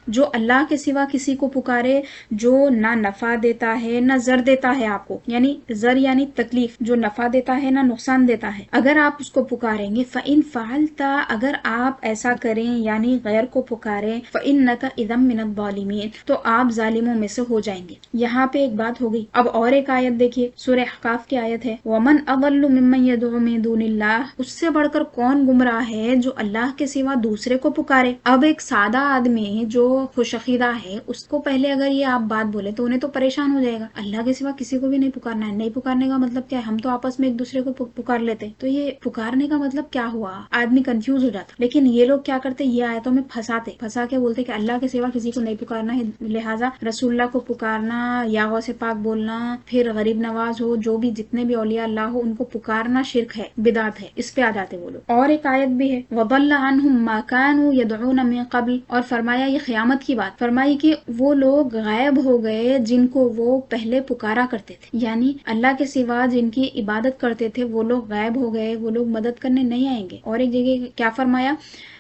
جو اللہ کے سوا کسی کو پکارے جو نہ نفع دیتا ہے نہ زر دیتا ہے آپ کو، یعنی زر یعنی تکلیف، جو نفع دیتا ہے نہ نقصان دیتا ہے، اگر آپ اس کو پکاریں گے فَإِن فَعَلْتَ، اگر آپ ایسا کریں یعنی غیر کو پکاریں، فَإِنَّكَ إِذًا مِّنَ الظَّالِمِينَ، تو آپ ظالموں میں سے ہو جائیں گے۔ یہاں پہ ایک بات ہو گئی۔ اب اور ایک آیت دیکھیے، سورہ احقاف کی آیت ہے، وَمَنْ أَضَلُّ مِمَّن يَدْعُو مِن دُونِ اللَّهِ، اس سے بڑھ کر کون گمراہ ہے جو اللہ کے سوا دوسرے کو پکارے۔ اب ایک سادہ آدمی جو خوش عقیدہ ہے، اس کو پہلے اگر یہ آپ بات بولے تو انہیں تو پریشان ہو جائے گا، اللہ کے سوا کسی کو بھی نہیں پکارنا ہے۔ نہیں پکارنے کا مطلب کیا ہے، ہم تو آپس میں ایک دوسرے کو پکار لیتے، تو یہ پکارنے کا مطلب کیا ہوا، آدمی کنفیوز ہو جاتا۔ لیکن یہ لوگ کیا کرتے، یہ آیتوں میں پھنسا کے بولتے کہ اللہ کے سوا کسی کو نہیں پکارنا ہے، لہٰذا رسول اللہ کو پکارنا یا غوث پاک بولنا، پھر غریب نواز ہو، جو بھی جتنے بھی اولیاء اللہ ہو، ان کو پکارنا شرک ہے، بدعت ہے، اس پہ آ جاتے وہ لوگ۔ اور ایک آیت بھی ہے، وَضَلَّ عَنْهُمْ مَا كَانُوا يَدْعُونَ مِن قَبْلُ، اور فرمایا یہ قیامت کی بات فرمائی کہ وہ لوگ غائب ہو گئے جن کو وہ پہلے پکارا کرتے تھے، یعنی اللہ کے سوا جن کی عبادت کرتے تھے وہ لوگ غائب ہو گئے، وہ لوگ مدد کرنے نہیں آئیں گے۔ اور ایک جگہ کیا فرمایا،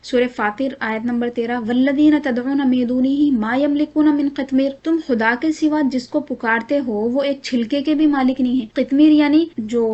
سورہ فاطر آیت نمبر 13، وَالَّذِينَ تَدْعُونَ مِن دُونِهِ مَا يَمْلِكُونَ مِن قِطْمِيرٍ، تم خدا کے سوا جس کو پکارتے ہو وہ ایک چھلکے کے بھی مالک نہیں ہے۔ قطمیر یعنی جو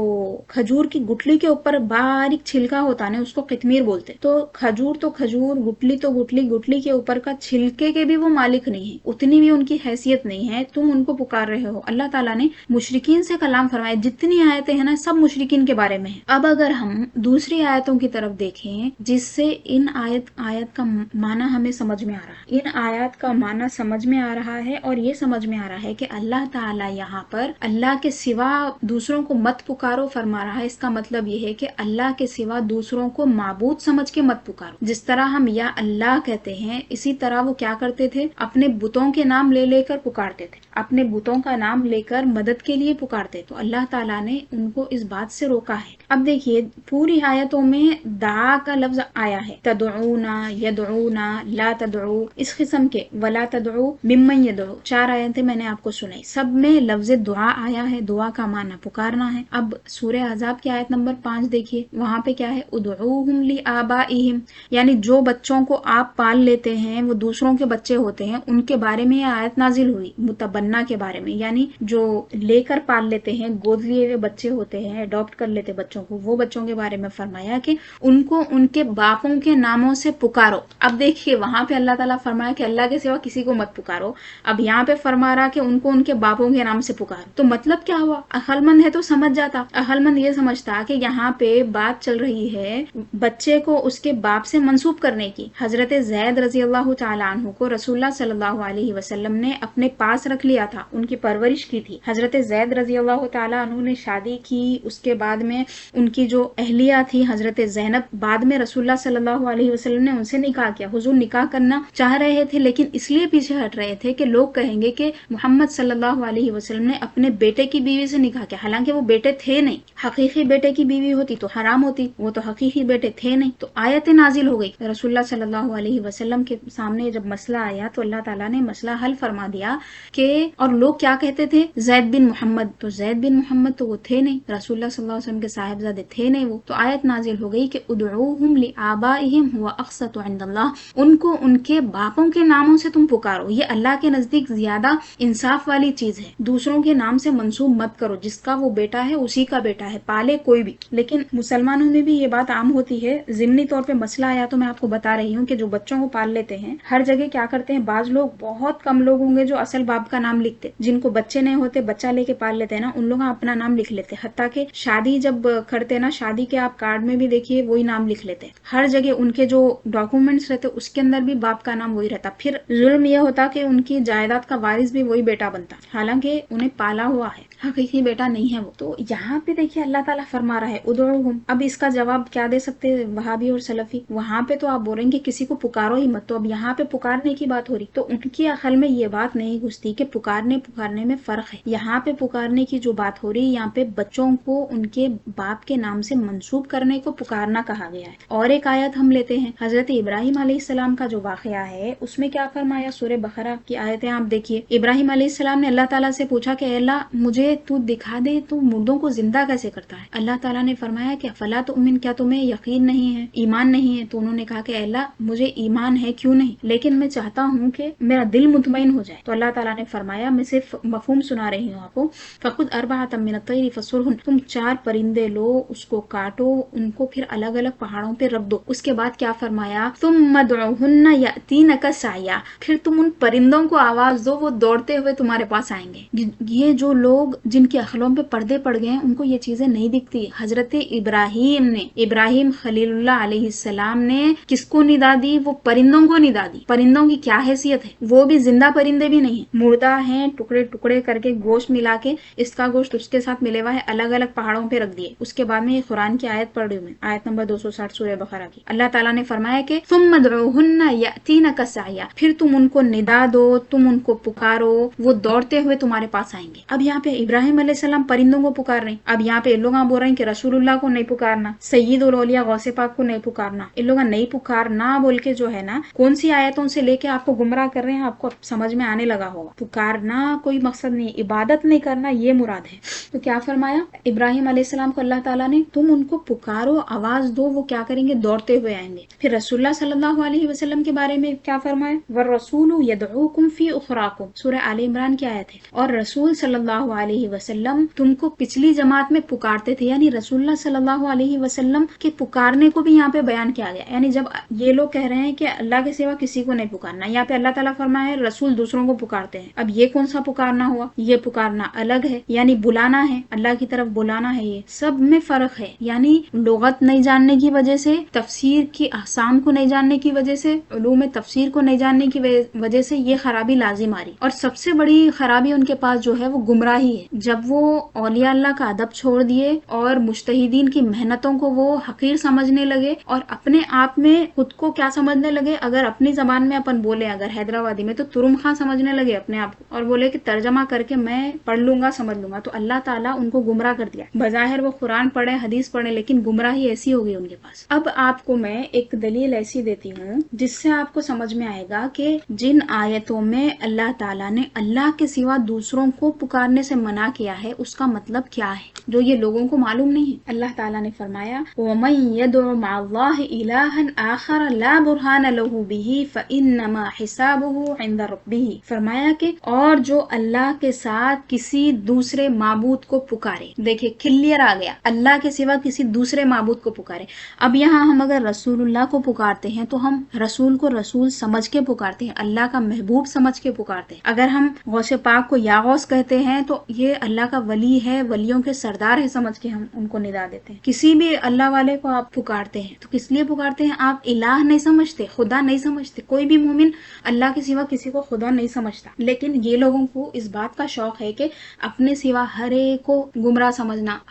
کھجور کی گٹلی کے اوپر باریک چھلکا ہوتا ہے اس کو قطمیر بولتے، تو کھجور گٹلی تو گٹلی کے اوپر کا چھلکے کے بھی وہ مالک نہیں ہے، اتنی بھی ان کی حیثیت نہیں ہے، تم ان کو پکار رہے ہو۔ اللہ تعالیٰ نے مشرکین سے کلام فرمایا، جتنی آیتیں ہیں نا سب مشرکین کے بارے میں ہیں۔ اب اگر ہم دوسری آیتوں کی طرف دیکھیں جس سے ان آیت کا معنی ہمیں سمجھ میں آ رہا ہے، ان آیات کا معنی سمجھ میں آ رہا ہے، اور یہ سمجھ میں آ رہا ہے کہ اللہ تعالیٰ یہاں پر اللہ کے سوا دوسروں کو مت پکارو فرما رہا ہے۔ اس کا مطلب یہ ہے کہ اللہ کے سوا دوسروں کو معبود سمجھ کے مت پکارو۔ جس طرح ہم یا اللہ کہتے ہیں، اسی طرح وہ کیا کرتے تھے، اپنے بتوں کے نام لے کر پکارتے تھے، اپنے بتوں کا نام لے کر مدد کے لیے پکارتے، تو اللہ تعالیٰ نے ان کو اس بات سے روکا ہے۔ اب دیکھیے پوری آیتوں میں دعا کا لفظ آیا ہے، تدعونا، یدعونا، لا تدعو، اس قسم کے، ولا تدعو ممن یدعو، 4 آیتیں میں نے آپ کو سنائی، سب میں لفظ دعا آیا ہے، دعا کا معنی پکارنا ہے۔ اب سورہ احزاب کی آیت نمبر 5 دیکھیے، وہاں پہ کیا ہے، ادعوہم لآبائہم، یعنی جو بچوں کو آپ پال لیتے ہیں وہ دوسروں کے بچے ہوتے ہیں، ان کے بارے میں یہ آیت نازل ہوئی، متبنہ کے بارے میں، یعنی جو لے کر پال لیتے ہیں، گود لیے ہوئے بچے ہوتے ہیں، اڈاپٹ کر لیتے بچوں کو، وہ بچوں کے بارے میں فرمایا کہ ان کو ان کے باپوں کے ناموں سے پکارو۔ اب دیکھیے وہاں پہ اللہ تعالیٰ فرمایا کہ اللہ کے سوا کسی کو مت پکارو، اب یہاں پہ فرما رہا کہ ان کو ان کے باپوں کے نام سے پکارو، تو مطلب کیا ہوا، عقل مند ہے تو سمجھ جاتا، عقل مند یہ سمجھتا کہ یہاں پہ بات چل رہی ہے بچے کو اس کے باپ سے منسوب کرنے کی۔ حضرت زید رضی اللہ تعالیٰ عنہ کو رسول اللہ صلی اللہ علیہ وسلم نے اپنے پاس رکھ لیا تھا، ان کی پرورش کی تھی۔ حضرت زید رضی اللہ تعالیٰ عنہ نے شادی کی، اس کے بعد بعد میں ان کی جو اہلیہ تھی حضرت زینب، بعد میں رسول اللہ صلی اللہ علیہ وسلم نے ان سے نکاح کیا. حضور نکاح کرنا چاہ رہے تھے لیکن اس لیے پیچھے ہٹ رہے تھے کہ لوگ کہیں گے کہ محمد صلی اللہ علیہ وسلم نے اپنے بیٹے کی بیوی سے نکاح کیا، حالانکہ وہ بیٹے تھے نہیں. حقیقی بیٹے کی بیوی ہوتی تو حرام ہوتی، وہ تو حقیقی بیٹے تھے نہیں. تو آیت نازل ہو گئی رسول اللہ صلی اللہ علیہ وسلم کے سامنے جب مسئلہ آیا تو اللہ تعالیٰ نے مسئلہ حل فرما دیا کہ اور لوگ کیا کہتے تھے زید بن محمد، تو زید بن محمد تو وہ تھے نہیں، رسول اللہ صلی اللہ علیہ وسلم کے صاحبزادے تھے نہیں وہ. تو آیت نازل ہو گئی کہ ادعوہم لآبائہم هو اقسط عند اللہ، ان کو ان کے باپوں کے ناموں سے تم پکارو، یہ اللہ کے نزدیک زیادہ انصاف والی چیز ہے. دوسروں کے نام سے منسوب مت کرو، جس کا وہ بیٹا ہے اسی کا بیٹا ہے، پالے کوئی بھی. لیکن مسلمانوں میں بھی یہ بات عام ہوتی ہے. ضمنی طور پہ مسئلہ آیا تو میں آپ کو بتا رہی ہوں کہ جو بچوں کو پال لیتے ہیں ہر جگہ کیا کرتے ہیں، بعض لوگ، بہت کم لوگ ہوں گے جو اصل باپ کا نام لکھتے، جن کو بچے نہیں ہوتے بچہ لے کے پال لیتے ہیں نا، ان لوگ اپنا نام لکھ لیتے. حتیٰ کہ شادی جب کرتے نا، شادی کے آپ کارڈ میں بھی دیکھیے وہی نام لکھ لیتے. ہر جگہ ان کے جو ڈاکومنٹس رہتے اس کے اندر بھی باپ کا نام وہی رہتا. پھر ظلم یہ ہوتا کہ ان کی جائیداد کا وارث بھی وہی بیٹا بنتا، حالانکہ انہیں پالا ہوا ہے، حقیقی بیٹا نہیں ہے وہ. تو یہاں پہ دیکھیے اللہ تعالیٰ فرما رہا ہے ادعوہم. اب اس کا جواب کیا دے سکتے وہابی اور سلفی؟ وہاں پہ تو آپ بول رہے ہیں کہ کسی کو پکارو ہی مت، تو اب یہاں پہ پکارنے کی بات ہو رہی تو ان کی عقل میں یہ بات نہیں گھستی کہ پکارنے میں فرق ہے. یہاں پہ پکارنے کی جو بات ہو رہی ہے، یہاں پہ بچوں کو ان کے باپ کے نام سے منسوب کرنے کو پکارنا کہا گیا ہے. اور ایک آیت ہم لیتے ہیں حضرت ابراہیم علیہ السلام کا جو واقعہ ہے، اس میں کیا فرمایا؟ سورہ بقرہ کی آیتیں آپ دیکھیے. ابراہیم علیہ السلام نے اللہ تعالیٰ سے پوچھا کہ اے اللہ مجھے تو دکھا دے تو مردوں کو زندہ کیسے کرتا ہے. اللہ تعالیٰ نے فرمایا کہ فلا تؤمن، کیا تمہیں یقین نہیں ہے، ایمان نہیں ہے؟ تو انہوں نے کہا کہ اے اللہ مجھے ایمان ہے کیوں نہیں، لیکن میں چاہتا ہوں کہ میرا دل مطمئن ہو جائے. تو اللہ تعالیٰ نے فرمایا، میں صرف مفہوم سنا رہی ہوں آپ کو، فخذ اربعۃ من الطیر فصرہن، تم 4 پرندے لو، اس کو کاٹو، ان کو پھر الگ الگ پہاڑوں پہ رکھ دو. اس کے بعد کیا فرمایا؟ ثم ادعوہن یأتینک سعیا، پھر تم ان پرندوں کو آواز دو، وہ دوڑتے ہوئے تمہارے پاس آئیں گے. یہ جو لوگ جن کے عقلوں پہ پردے پڑ گئے ہیں ان کو یہ چیزیں نہیں دکھتی. حضرت ابراہیم خلیل اللہ علیہ السلام نے کس کو ندا دی؟ وہ پرندوں کو ندا دی. پرندوں کی کیا حیثیت ہے؟ وہ بھی زندہ پرندے بھی نہیں ہیں، مردہ ہیں، ٹکڑے ٹکڑے کر کے گوشت ملا کے، اس کا گوشت اس کے ساتھ ملے ہوا ہے، الگ الگ پہاڑوں پہ رکھ دیے. اس کے بعد میں یہ قرآن کی آیت پڑھ رہی ہوں میں، آیت نمبر 260 سورہ بقرہ کی. اللہ تعالیٰ نے فرمایا کہ ثم ادعوہن یأتینک سعیا، پھر تم ان کو ندا دو، تم ان کو پکارو، وہ دوڑتے ہوئے تمہارے پاس آئیں گے. اب یہاں پہ ابراہیم علیہ السلام پرندوں کو پکار رہے ہیں. اب یہاں پہ لوگ بول رہے ہیں کہ رسول اللہ کو نہیں پکارنا، سید الاولیاء غوث پاک کو نہیں پکارنا. ان لوگ نہیں پکارنا بول کے جو ہے نا کون سی آیتوں سے لے کے آپ کو گمراہ کر رہے ہیں، آپ کو سمجھ میں آنے لگا ہوگا. پکارنا کوئی مقصد نہیں، عبادت نہیں کرنا یہ مراد ہے. تو کیا فرمایا ابراہیم علیہ السلام کو اللہ تعالیٰ نے؟ تم ان کو پکارو، آواز دو، وہ کیا کریں گے؟ دوڑتے ہوئے آئیں گے. پھر رسول اللہ صلی اللہ علیہ وسلم کے بارے میں کیا فرمایا؟ والرسول یدعوکم فی اخراکم، سورہ آل عمران کی آیت ہے. اور رسول صلی اللہ علیہ وسلم تم کو پچھلی جماعت میں پکارتے تھے، یعنی رسول اللہ صلی اللہ علیہ وسلم کے پکارنے کو بھی یہاں پہ بیان کیا گیا. یعنی جب یہ لوگ کہہ رہے ہیں کہ اللہ کے سوا کسی کو نہیں پکارنا، یہاں پہ اللہ تعالیٰ فرمایا ہے رسول دوسروں کو پکارتے ہیں. اب یہ کون سا پکارنا ہوا؟ یہ پکارنا الگ ہے، یعنی بلانا ہے، اللہ کی طرف بلانا ہے. یہ سب میں فرق ہے. یعنی لغت نہیں جاننے کی وجہ سے، تفسیر کی احکام کو نہیں جاننے کی وجہ سے، علوم تفسیر کو نہیں جاننے کی وجہ سے یہ خرابی لازم آ رہی. اور سب سے بڑی خرابی ان کے پاس جو ہے وہ گمراہی ہے. جب وہ اولیاء اللہ کا ادب چھوڑ دیے اور مجتہدین کی محنتوں کو وہ حقیر سمجھنے لگے اور اپنے آپ میں خود کو کیا سمجھنے لگے، اگر اپنی زبان میں اپن بولے، اگر حیدرآبادی میں، تو ترم خان سمجھنے لگے اپنے آپ کو، اور بولے کہ ترجمہ کر کے میں پڑھ لوں گا، سمجھ لوں گا. تو اللہ تعالیٰ ان کو گمراہ کر دیا. بظاہر وہ قرآن پڑھے، حدیث پڑھے، لیکن گمراہی ایسی ہو گئی ان کے پاس. اب آپ کو میں ایک دلیل ایسی دیتی ہوں جس سے آپ کو سمجھ میں آئے گا کہ جن آیتوں میں اللہ تعالیٰ نے اللہ کے سوا دوسروں کو پکارنے سے منع کیا ہے اس کا مطلب کیا ہے، جو یہ لوگوں کو معلوم نہیں ہے. اللہ تعالیٰ نے فرمایا وَمَن يَدْعُ مَعَ اللَّهِ إِلَٰهًا آخَرَ لَا بُرْهَانَ لَهُ بِهِ فَإِنَّمَا حِسَابُهُ عِندَ رَبِّهِ. فرمایا کہ اور جو اللہ کے ساتھ کسی دوسرے معبود کو پکارے. دیکھیں کلیئر آ گیا، اللہ کے سوا کسی دوسرے معبود کو پکارے. اب یہاں ہم اگر رسول اللہ کو پکارتے ہیں تو ہم رسول کو رسول سمجھ کے پکارتے ہیں، اللہ کا محبوب سمجھ کے پکارتے ہیں. اگر ہم غوث پاک کو یا غوث کہتے ہیں تو یہ اللہ کا ولی ہے، ولیوں کے سردار ہے سمجھ کے ہم ان کو ندا دیتے ہیں. کسی بھی اللہ والے کو آپ پکارتے ہیں تو کس لیے پکارتے ہیں؟ آپ الہ نہیں سمجھتے، خدا نہیں سمجھتے. کوئی بھی مومن اللہ کے سوا کسی کو خدا نہیں سمجھتا. لیکن یہ لوگوں کو اس بات کا شوق ہے کہ اپنے سوا ہر ایک کو گمراہ سمجھنا،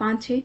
5-6,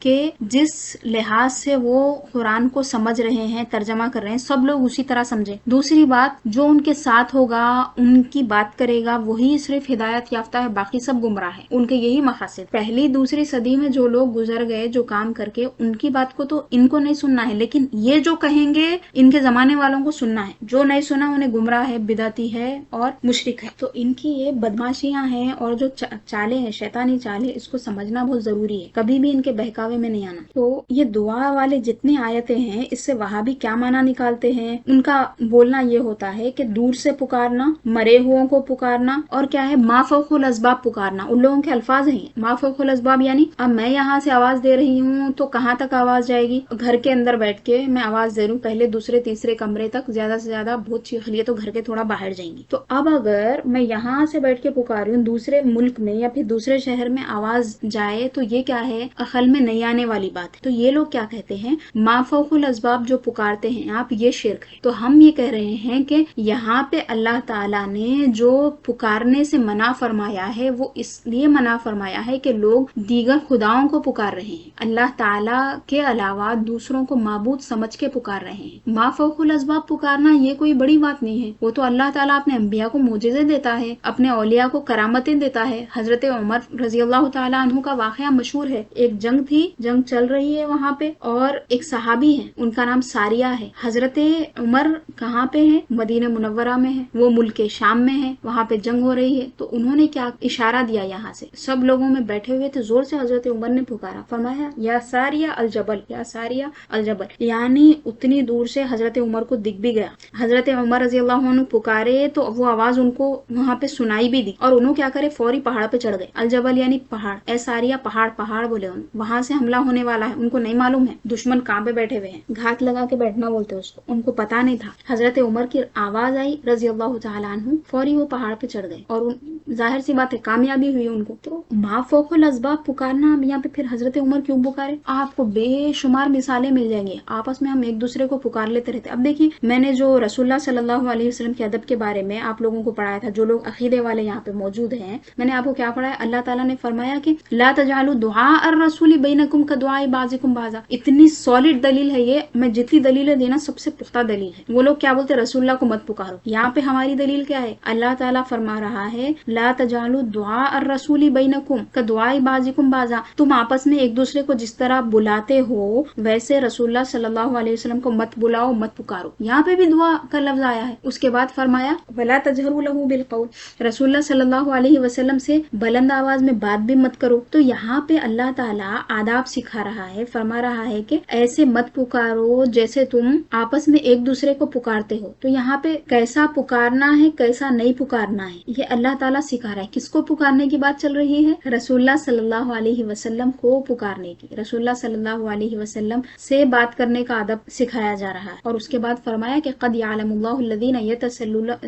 کہ جس لحاظ سے وہ قرآن کو سمجھ رہے ہیں، ترجمہ کر رہے ہیں، سب لوگ اسی طرح سمجھیں۔ دوسری بات، جو ان کے ساتھ ہوگا، ان کی بات کرے گا، وہی صرف ہدایت یافتہ ہے، باقی سب گمراہ ہے۔ ان کے یہی مقاصد۔ پہلی دوسری صدی میں جو لوگ گزر گئے، جو کام کر کے، ان کی بات کو تو ان کو نہیں سننا ہے، لیکن یہ جو کہیں گے ان کے زمانے والوں کو سننا ہے۔ جو نہیں سنا انہیں گمراہ ہے، بدعتی ہے اور مشرک ہے۔ تو ان کی یہ بدماشیاں ہیں اور جو چالیں ہیں، شیطانی چالیں، اس کو سمجھنا بہت ضروری ہے، کبھی بھی ان کے بہکاوے میں نہیں آنا۔ تو یہ دعا والے جتنی آیتیں ہیں، اس سے وہابی کیا معنی نکالتے ہیں؟ ان کا بولنا یہ ہوتا ہے کہ دور سے پکارنا، مرے ہوں کو پکارنا، اور کیا ہے، ما فوق الاسباب پکارنا۔ ان لوگوں کے الفاظ ہیں ما فوق الاسباب، یعنی اب میں یہاں سے آواز دے رہی ہوں تو کہاں تک آواز جائے گی؟ گھر کے اندر بیٹھ کے میں آواز دے رہی ہوں، پہلے دوسرے تیسرے کمرے تک زیادہ سے زیادہ بہت چیخ لیے تو گھر کے تھوڑا باہر جائیں گی۔ تو اب اگر میں یہاں سے بیٹھ کے پکار رہی ہوں، دوسرے ملک میں یا پھر دوسرے شہر میں آواز جائے تو یہ کیا ہے؟ عقل میں نہیں آنے والی بات ہے۔ تو یہ لوگ کیا کہتے ہیں؟ ما فوق الاسباب جو پکارتے ہیں آپ، یہ شرک ہے۔ تو ہم یہ کہہ رہے ہیں کہ یہاں پہ اللہ تعالیٰ نے جو پکارنے سے منع فرمایا ہے، وہ اس لیے منع فرمایا ہے کہ لوگ دیگر خداؤں کو پکار رہے ہیں، اللہ تعالیٰ کے علاوہ دوسروں کو معبود سمجھ کے پکار رہے ہیں۔ ما فوق الاسباب پکارنا یہ کوئی بڑی بات نہیں ہے، وہ تو اللہ تعالیٰ اپنے انبیاء کو معجزے دیتا ہے، اپنے اولیاء کو کرامتیں دیتا ہے۔ حضرت عمر رضی اللہ تعالیٰ عنہ کا واقعہ مشہور ہے، ایک جنگ تھی، جنگ چل رہی ہے وہاں پہ، اور ایک صحابی ہے، ان کا نام ساریہ ہے۔ حضرت عمر کہاں پہ ہے؟ مدینہ منورہ میں ہے، وہ ملک شام میں ہے، وہاں پہ جنگ ہو رہی ہے۔ تو انہوں نے کیا اشارہ دیا، یہاں سے سب لوگوں میں بیٹھے ہوئے تھے، زور سے حضرت عمر نے پکارا، فرمایا یا ساریہ الجبل، یا ساریہ الجبل، یعنی اتنی دور سے حضرت عمر کو دکھ بھی گیا۔ حضرت عمر رضی اللہ عنہ پکارے تو وہ آواز ان کو وہاں پہ سنائی بھی دی، اور انہوں کیا کرے، فوری پہاڑ پہ چڑھ گئے۔ الجبل یعنی پہاڑ، اے ساریہ پہاڑ، پہاڑ بولے وہاں سے حملہ ہونے والا ہے، ان کو نہیں معلوم ہے دشمن کہاں پہ بیٹھے ہوئے ہیں، گھات لگا کے بیٹھنا بولتے اس کو، ان کو پتا نہیں تھا۔ حضرت عمر کی آواز آئی رضی اللہ تعالیٰ عنہ، فوری وہ پہاڑ پہ چڑھ گئے، اور ظاہر سی بات ہے کامیابی ہوئی ان کو۔ تو ما فوق الاسباب پکارنا، یہاں پہ پھر حضرت عمر کیوں پکارے؟ آپ کو بے شمار مثالیں مل جائیں گے، آپس میں ہم ایک دوسرے کو پکار لیتے رہتے۔ اب دیکھیے، میں نے جو رسول اللہ صلی اللہ علیہ وسلم کے ادب کے بارے میں آپ لوگوں کو پڑھایا تھا، جو لوگ عقیدے والے یہاں پہ موجود ہیں، میں نے آپ کو کیا پڑھایا؟ اللہ تعالیٰ نے فرمایا کہ لا تجعلوا دعاء الرسول بینکم کدعاء بعضکم بعضا۔ اتنی سالڈ دلیل ہے یہ، میں جتنی دلیلیں دینا سب سے پختہ دلیل ہے۔ وہ لوگ کیا بولتے ہیں؟ رسول اللہ کو مت پکارو۔ یہاں پہ ہماری دلیل کیا ہے؟ اللہ تعالیٰ فرما رہا ہے لا تجعلوا دعاء الرسول بینکم کدعاء بعضکم بعضا، تم آپس میں ایک دوسرے کو جس طرح بلاتے ہو ویسے رسول اللہ صلی اللہ علیہ وسلم کو مت بلاؤ، مت پکارو۔ یہاں پہ بھی دعا کا لفظ آیا ہے۔ اس کے بعد فرمایا ولا تجہروا لہ بالقول، رسول اللہ صلی اللہ علیہ وسلم سے بلند آواز میں بات بھی مت کرو۔ تو یہاں پہ اللہ تعالیٰ آداب سکھا رہا ہے، فرما رہا ہے کہ ایسے مت پکارو جیسے تم آپس میں ایک دوسرے کو پکارتے ہو۔ تو یہاں پہ کیسا پکارنا ہے، کیسا نہیں پکارنا ہے، یہ اللہ تعالیٰ سکھا رہا ہے۔ کس کو پکارنے کی بات چل رہی ہے؟ رسول اللہ صلی اللہ علیہ وسلم کو پکارنے کی، رسول اللہ صلی اللہ علیہ وسلم سے بات کرنے کا ادب سکھایا جا رہا ہے۔ اور اس کے بعد فرمایا کہ قد یعلم اللہ الذین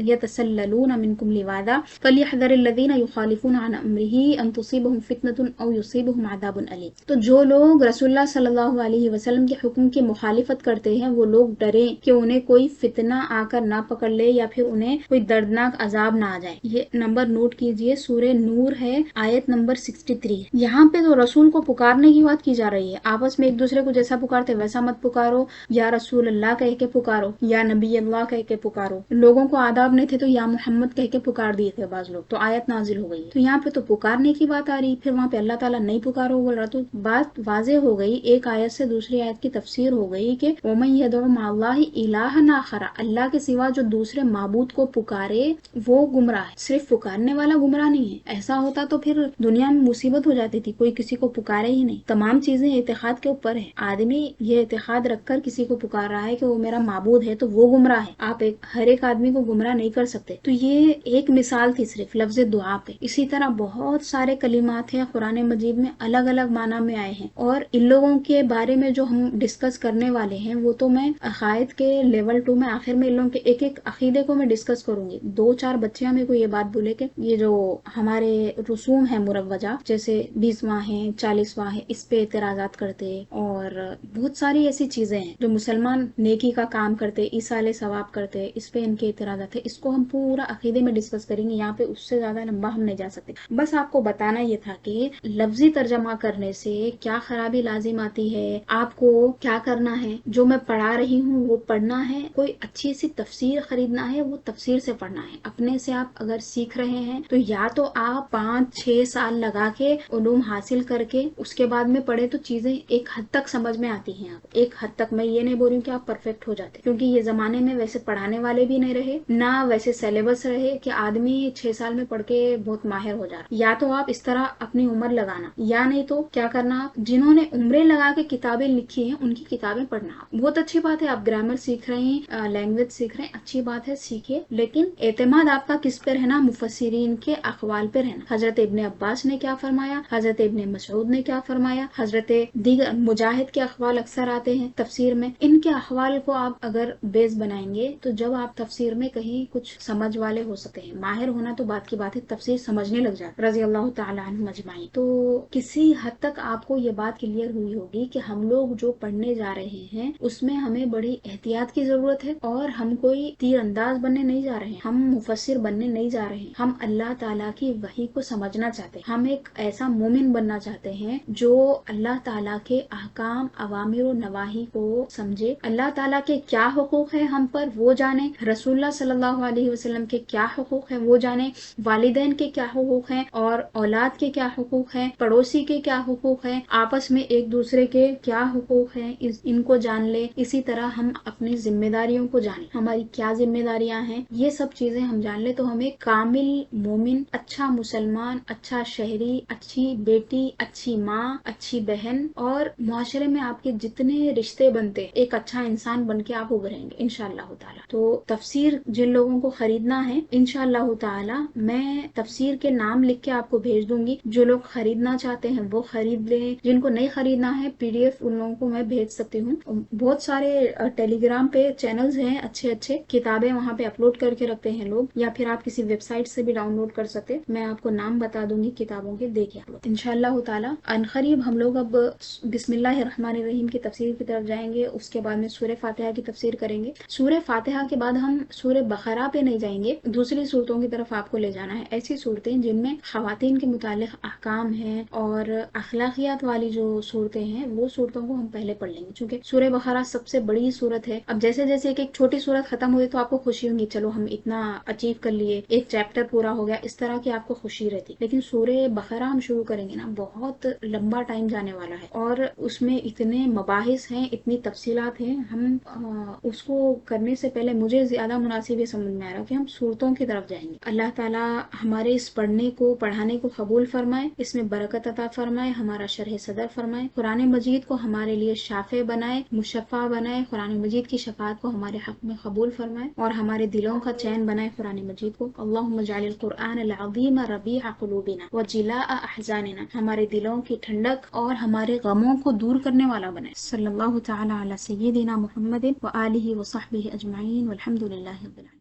یتسللون منکم لواذا فلیحذر الذین یخالفون عن امرہ ان تصیبہم فتنۃ او یصیبہم عذاب علیم۔ تو جو لوگ رسول اللہ صلی اللہ علیہ وسلم کے حکم کی مخالفت کرتے ہیں، وہ لوگ ڈریں کہ انہیں کوئی فتنہ آ کر نہ پکڑ لے یا پھر انہیں کوئی دردناک عذاب نہ آ جائے۔ یہ نمبر نوٹ کیجئے، سورہ نور ہے، آیت نمبر 63 ہے۔ یہاں پہ تو رسول کو پکارنے کی بات کی جا رہی ہے، آپس میں ایک دوسرے کو جیسا پکارتے ویسا مت پکارو، یا رسول اللہ کہہ کے پکارو، یا نبی اللہ کہہ کے پکارو۔ لوگوں کو آداب نہیں تھے تو یا محمد کہہ کے پکار دیے تھے بعض لوگ، تو آیت نازل ہو گئی۔ تو یہاں پہ تو پکارنے کی بات آ رہی، پھر وہاں پہ اللہ تعالیٰ نہیں پکارو بول رہا، تو بات واضح ہو گئی، ایک آیت سے دوسری آیت کی تفسیر ہو گئی کہ وَمَن يَدْعُ مَعَ اللَّهِ إِلَٰهًا آخَرَ، اللہ کے سوا جو دوسرے معبود کو پکارے وہ گمراہ ہے۔ صرف پکارنے والا گمراہ نہیں ہے، ایسا ہوتا تو پھر دنیا میں مصیبت ہو جاتی تھی، کوئی کسی کو پکارے ہی نہیں۔ تمام چیزیں اعتقاد کے اوپر ہے، آدمی یہ اعتقاد رکھ کر کسی کو پکار رہا ہے کہ وہ میرا معبود ہے تو وہ گمراہ ہے۔ آپ ہر ایک آدمی کو گمراہ نہیں کر سکتے۔ تو یہ ایک مثال تھی صرف لفظ دعا پہ، اسی طرح بہت سارے کلمات ہیں قرآن مجید میں، الگ الگ معنی میں آئے ہیں، اور ان لوگوں کے بارے میں جو ہم ڈسکس کرنے والے ہیں وہ تو میں عقائد کے لیول 2 میں آخر میں ان لوگوں کے ایک ایک عقیدے کو میں ڈسکس کروں گی۔ 2-4 بچے ہمیں کو یہ بات بولے کہ یہ جو ہمارے رسوم ہیں مروجہ، جیسے 20واں ہیں 40واں ہے، اس پہ اعتراضات کرتے، اور بہت ساری ایسی چیزیں ہیں جو مسلمان نیکی کا کام کرتے، ایصال ثواب کرتے، اس پہ ان کے اعتراضات ہے۔ اس کو ہم پورا عقیدے میں ڈسکس کریں گے، یہاں پہ اس سے زیادہ لمبا ہم نہیں جا سکتے۔ بس آپ کو بتانا یہ تھا کہ کہ لفظی ترجمہ کرنے سے کیا خرابی لازم آتی ہے، آپ کو کیا کرنا ہے۔ جو میں پڑھا رہی ہوں وہ پڑھنا ہے، کوئی اچھی سی تفسیر خریدنا ہے، وہ تفسیر سے پڑھنا ہے۔ اپنے سے آپ اگر سیکھ رہے ہیں تو یا تو آپ 5-6 سال لگا کے علوم حاصل کر کے اس کے بعد میں پڑھے تو چیزیں ایک حد تک سمجھ میں آتی ہیں۔ آپ ایک حد تک، میں یہ نہیں بول رہی ہوں کہ آپ پرفیکٹ ہو جاتے، کیونکہ یہ زمانے میں ویسے پڑھانے والے بھی نہیں رہے، نہ ویسے سیلیبس رہے کہ آدمی 6 سال میں پڑھ کے بہت ماہر ہو جا رہا۔ یا تو آپ اس طرح اپنی عمر لگانا، یا نہیں تو کیا کرنا، آپ جنہوں نے عمریں لگا کے کتابیں لکھی ہیں ان کی کتابیں پڑھنا۔ بہت اچھی بات ہے، آپ گرامر سیکھ رہے ہیں، لینگویج سیکھ رہے ہیں، اچھی بات ہے، سیکھیے، لیکن اعتماد آپ کا کس پہ رہنا، مفسرین کے اقوال پہ رہنا۔ حضرت ابن عباس نے کیا فرمایا، حضرت ابن مسعود نے کیا فرمایا، حضرت دیگر مجاہد کے اقوال اکثر آتے ہیں تفسیر میں، ان کے اقوال کو آپ اگر بیس بنائیں گے تو جب آپ تفسیر میں کہیں کچھ سمجھ والے ہو سکتے ہیں، ماہر ہونا تو بات کی بات ہے، تفسیر سمجھنے لگ جاتے رضی اللہ تعالی عنہ اجمعین۔ تو کسی حد تک آپ کو یہ بات کلیئر ہوئی ہوگی کہ ہم لوگ جو پڑھنے جا رہے ہیں اس میں ہمیں بڑی احتیاط کی ضرورت ہے، اور ہم کوئی تیر انداز بننے نہیں جا رہے ہیں، ہم مفسر بننے نہیں جا رہے ہیں، ہم اللہ تعالیٰ کی وحی کو سمجھنا چاہتے ہیں، ہم ایک ایسا مومن بننا چاہتے ہیں جو اللہ تعالیٰ کے احکام، اوامر و نواہی کو سمجھے، اللہ تعالیٰ کے کیا حقوق ہیں ہم پر وہ جانے، رسول اللہ صلی اللہ علیہ وسلم کے کیا حقوق ہیں وہ جانے، والدین کے کیا حقوق ہیں اور اولاد کے کیا حقوق ہیں، پڑوسی کے کیا حقوق ہیں، آپس میں ایک دوسرے کے کیا حقوق ہیں، ان کو جان لے۔ اسی طرح ہم اپنی ذمہ داریوں کو جانیں، ہماری کیا ذمہ داریاں ہیں، یہ سب چیزیں ہم جان لیں تو ہم ایک کامل مومن، اچھا مسلمان، اچھا شہری، اچھی بیٹی، اچھی ماں، اچھی بہن، اور معاشرے میں آپ کے جتنے رشتے بنتے ایک اچھا انسان بن کے آپ ابھریں گے انشاءاللہ تعالی۔ تو تفسیر جن لوگوں کو خریدنا ہے انشاءاللہ تعالی میں تفسیر کے نام لکھ کے آپ کو بھیج دوں گی، جو لوگ خریدنا چاہتے ہیں وہ خرید لیں، جن کو نہیں خریدنا ہے PDF ان لوگوں کو میں بھیج سکتی ہوں۔ بہت سارے ٹیلی گرام پہ چینلز ہیں اچھے اچھے، کتابیں وہاں پہ اپلوڈ کر کے رکھتے ہیں لوگ، یا پھر آپ کسی ویب سائٹ سے بھی ڈاؤن لوڈ کر سکتے، میں آپ کو نام بتا دوں گی کتابوں کے، دیکھیں آپ لوگ انشاءاللہ تعالی۔ عنقریب ہم لوگ اب بسم اللہ الرحمن الرحیم کی تفسیر کی طرف جائیں گے، اس کے بعد میں سورہ فاتحہ کی تفسیر کریں گے۔ سورہ فاتحہ کے بعد ہم سورہ بقرہ پہ نہیں جائیں گے، دوسری صورتوں کی طرف آپ کو لے جانا ہے، ایسی صورتیں جن میں خواتین کے متعلق احکام ہیں اور اخلاقیات والی جو صورتیں ہیں وہ صورتوں کو ہم پہلے پڑھ لیں گے، چونکہ سورہ بقرہ سب سے بڑی صورت ہے۔ اب جیسے جیسے ایک چھوٹی صورت ختم ہوئی تو آپ کو خوشی ہوگی، چلو ہم اتنا اچیو کر لیے، ایک چیپٹر پورا ہو گیا، اس طرح کی آپ کو خوشی رہتی، لیکن سورہ بقرہ ہم شروع کریں گے نا، بہت لمبا ٹائم جانے والا ہے، اور اس میں اتنے مباحث ہیں، اتنی تفصیلات ہیں، ہم اس کو کرنے سے پہلے مجھے زیادہ مناسب یہ سمجھ میں آ رہا کہ ہم صورتوں کی طرف جائیں گے۔ اللہ تعالیٰ ہمارے اس پڑھنے کو، پڑھانے کو قبول فرمائے، اس میں برکت عطا فرمائے، ہمارا شرح صدر فرمائے، قرآن مجید کو ہمارے لیے شافع بنائے، مشفع بنائے، قرآن مجید کی شفاعت کو ہمارے حق میں قبول فرمائے، اور ہمارے دلوں کا چین بنائے قرآن مجید کو۔ اللہم اجعل القرآن العظیم ربیع قلوبنا وجلاء احزاننا، ہمارے دلوں کی ٹھنڈک اور ہمارے غموں کو دور کرنے والا بنائے۔ صلی اللہ تعالی علی سیدنا محمد وآلہ وصحبہ اجمعین والحمد للہ رب العالمین۔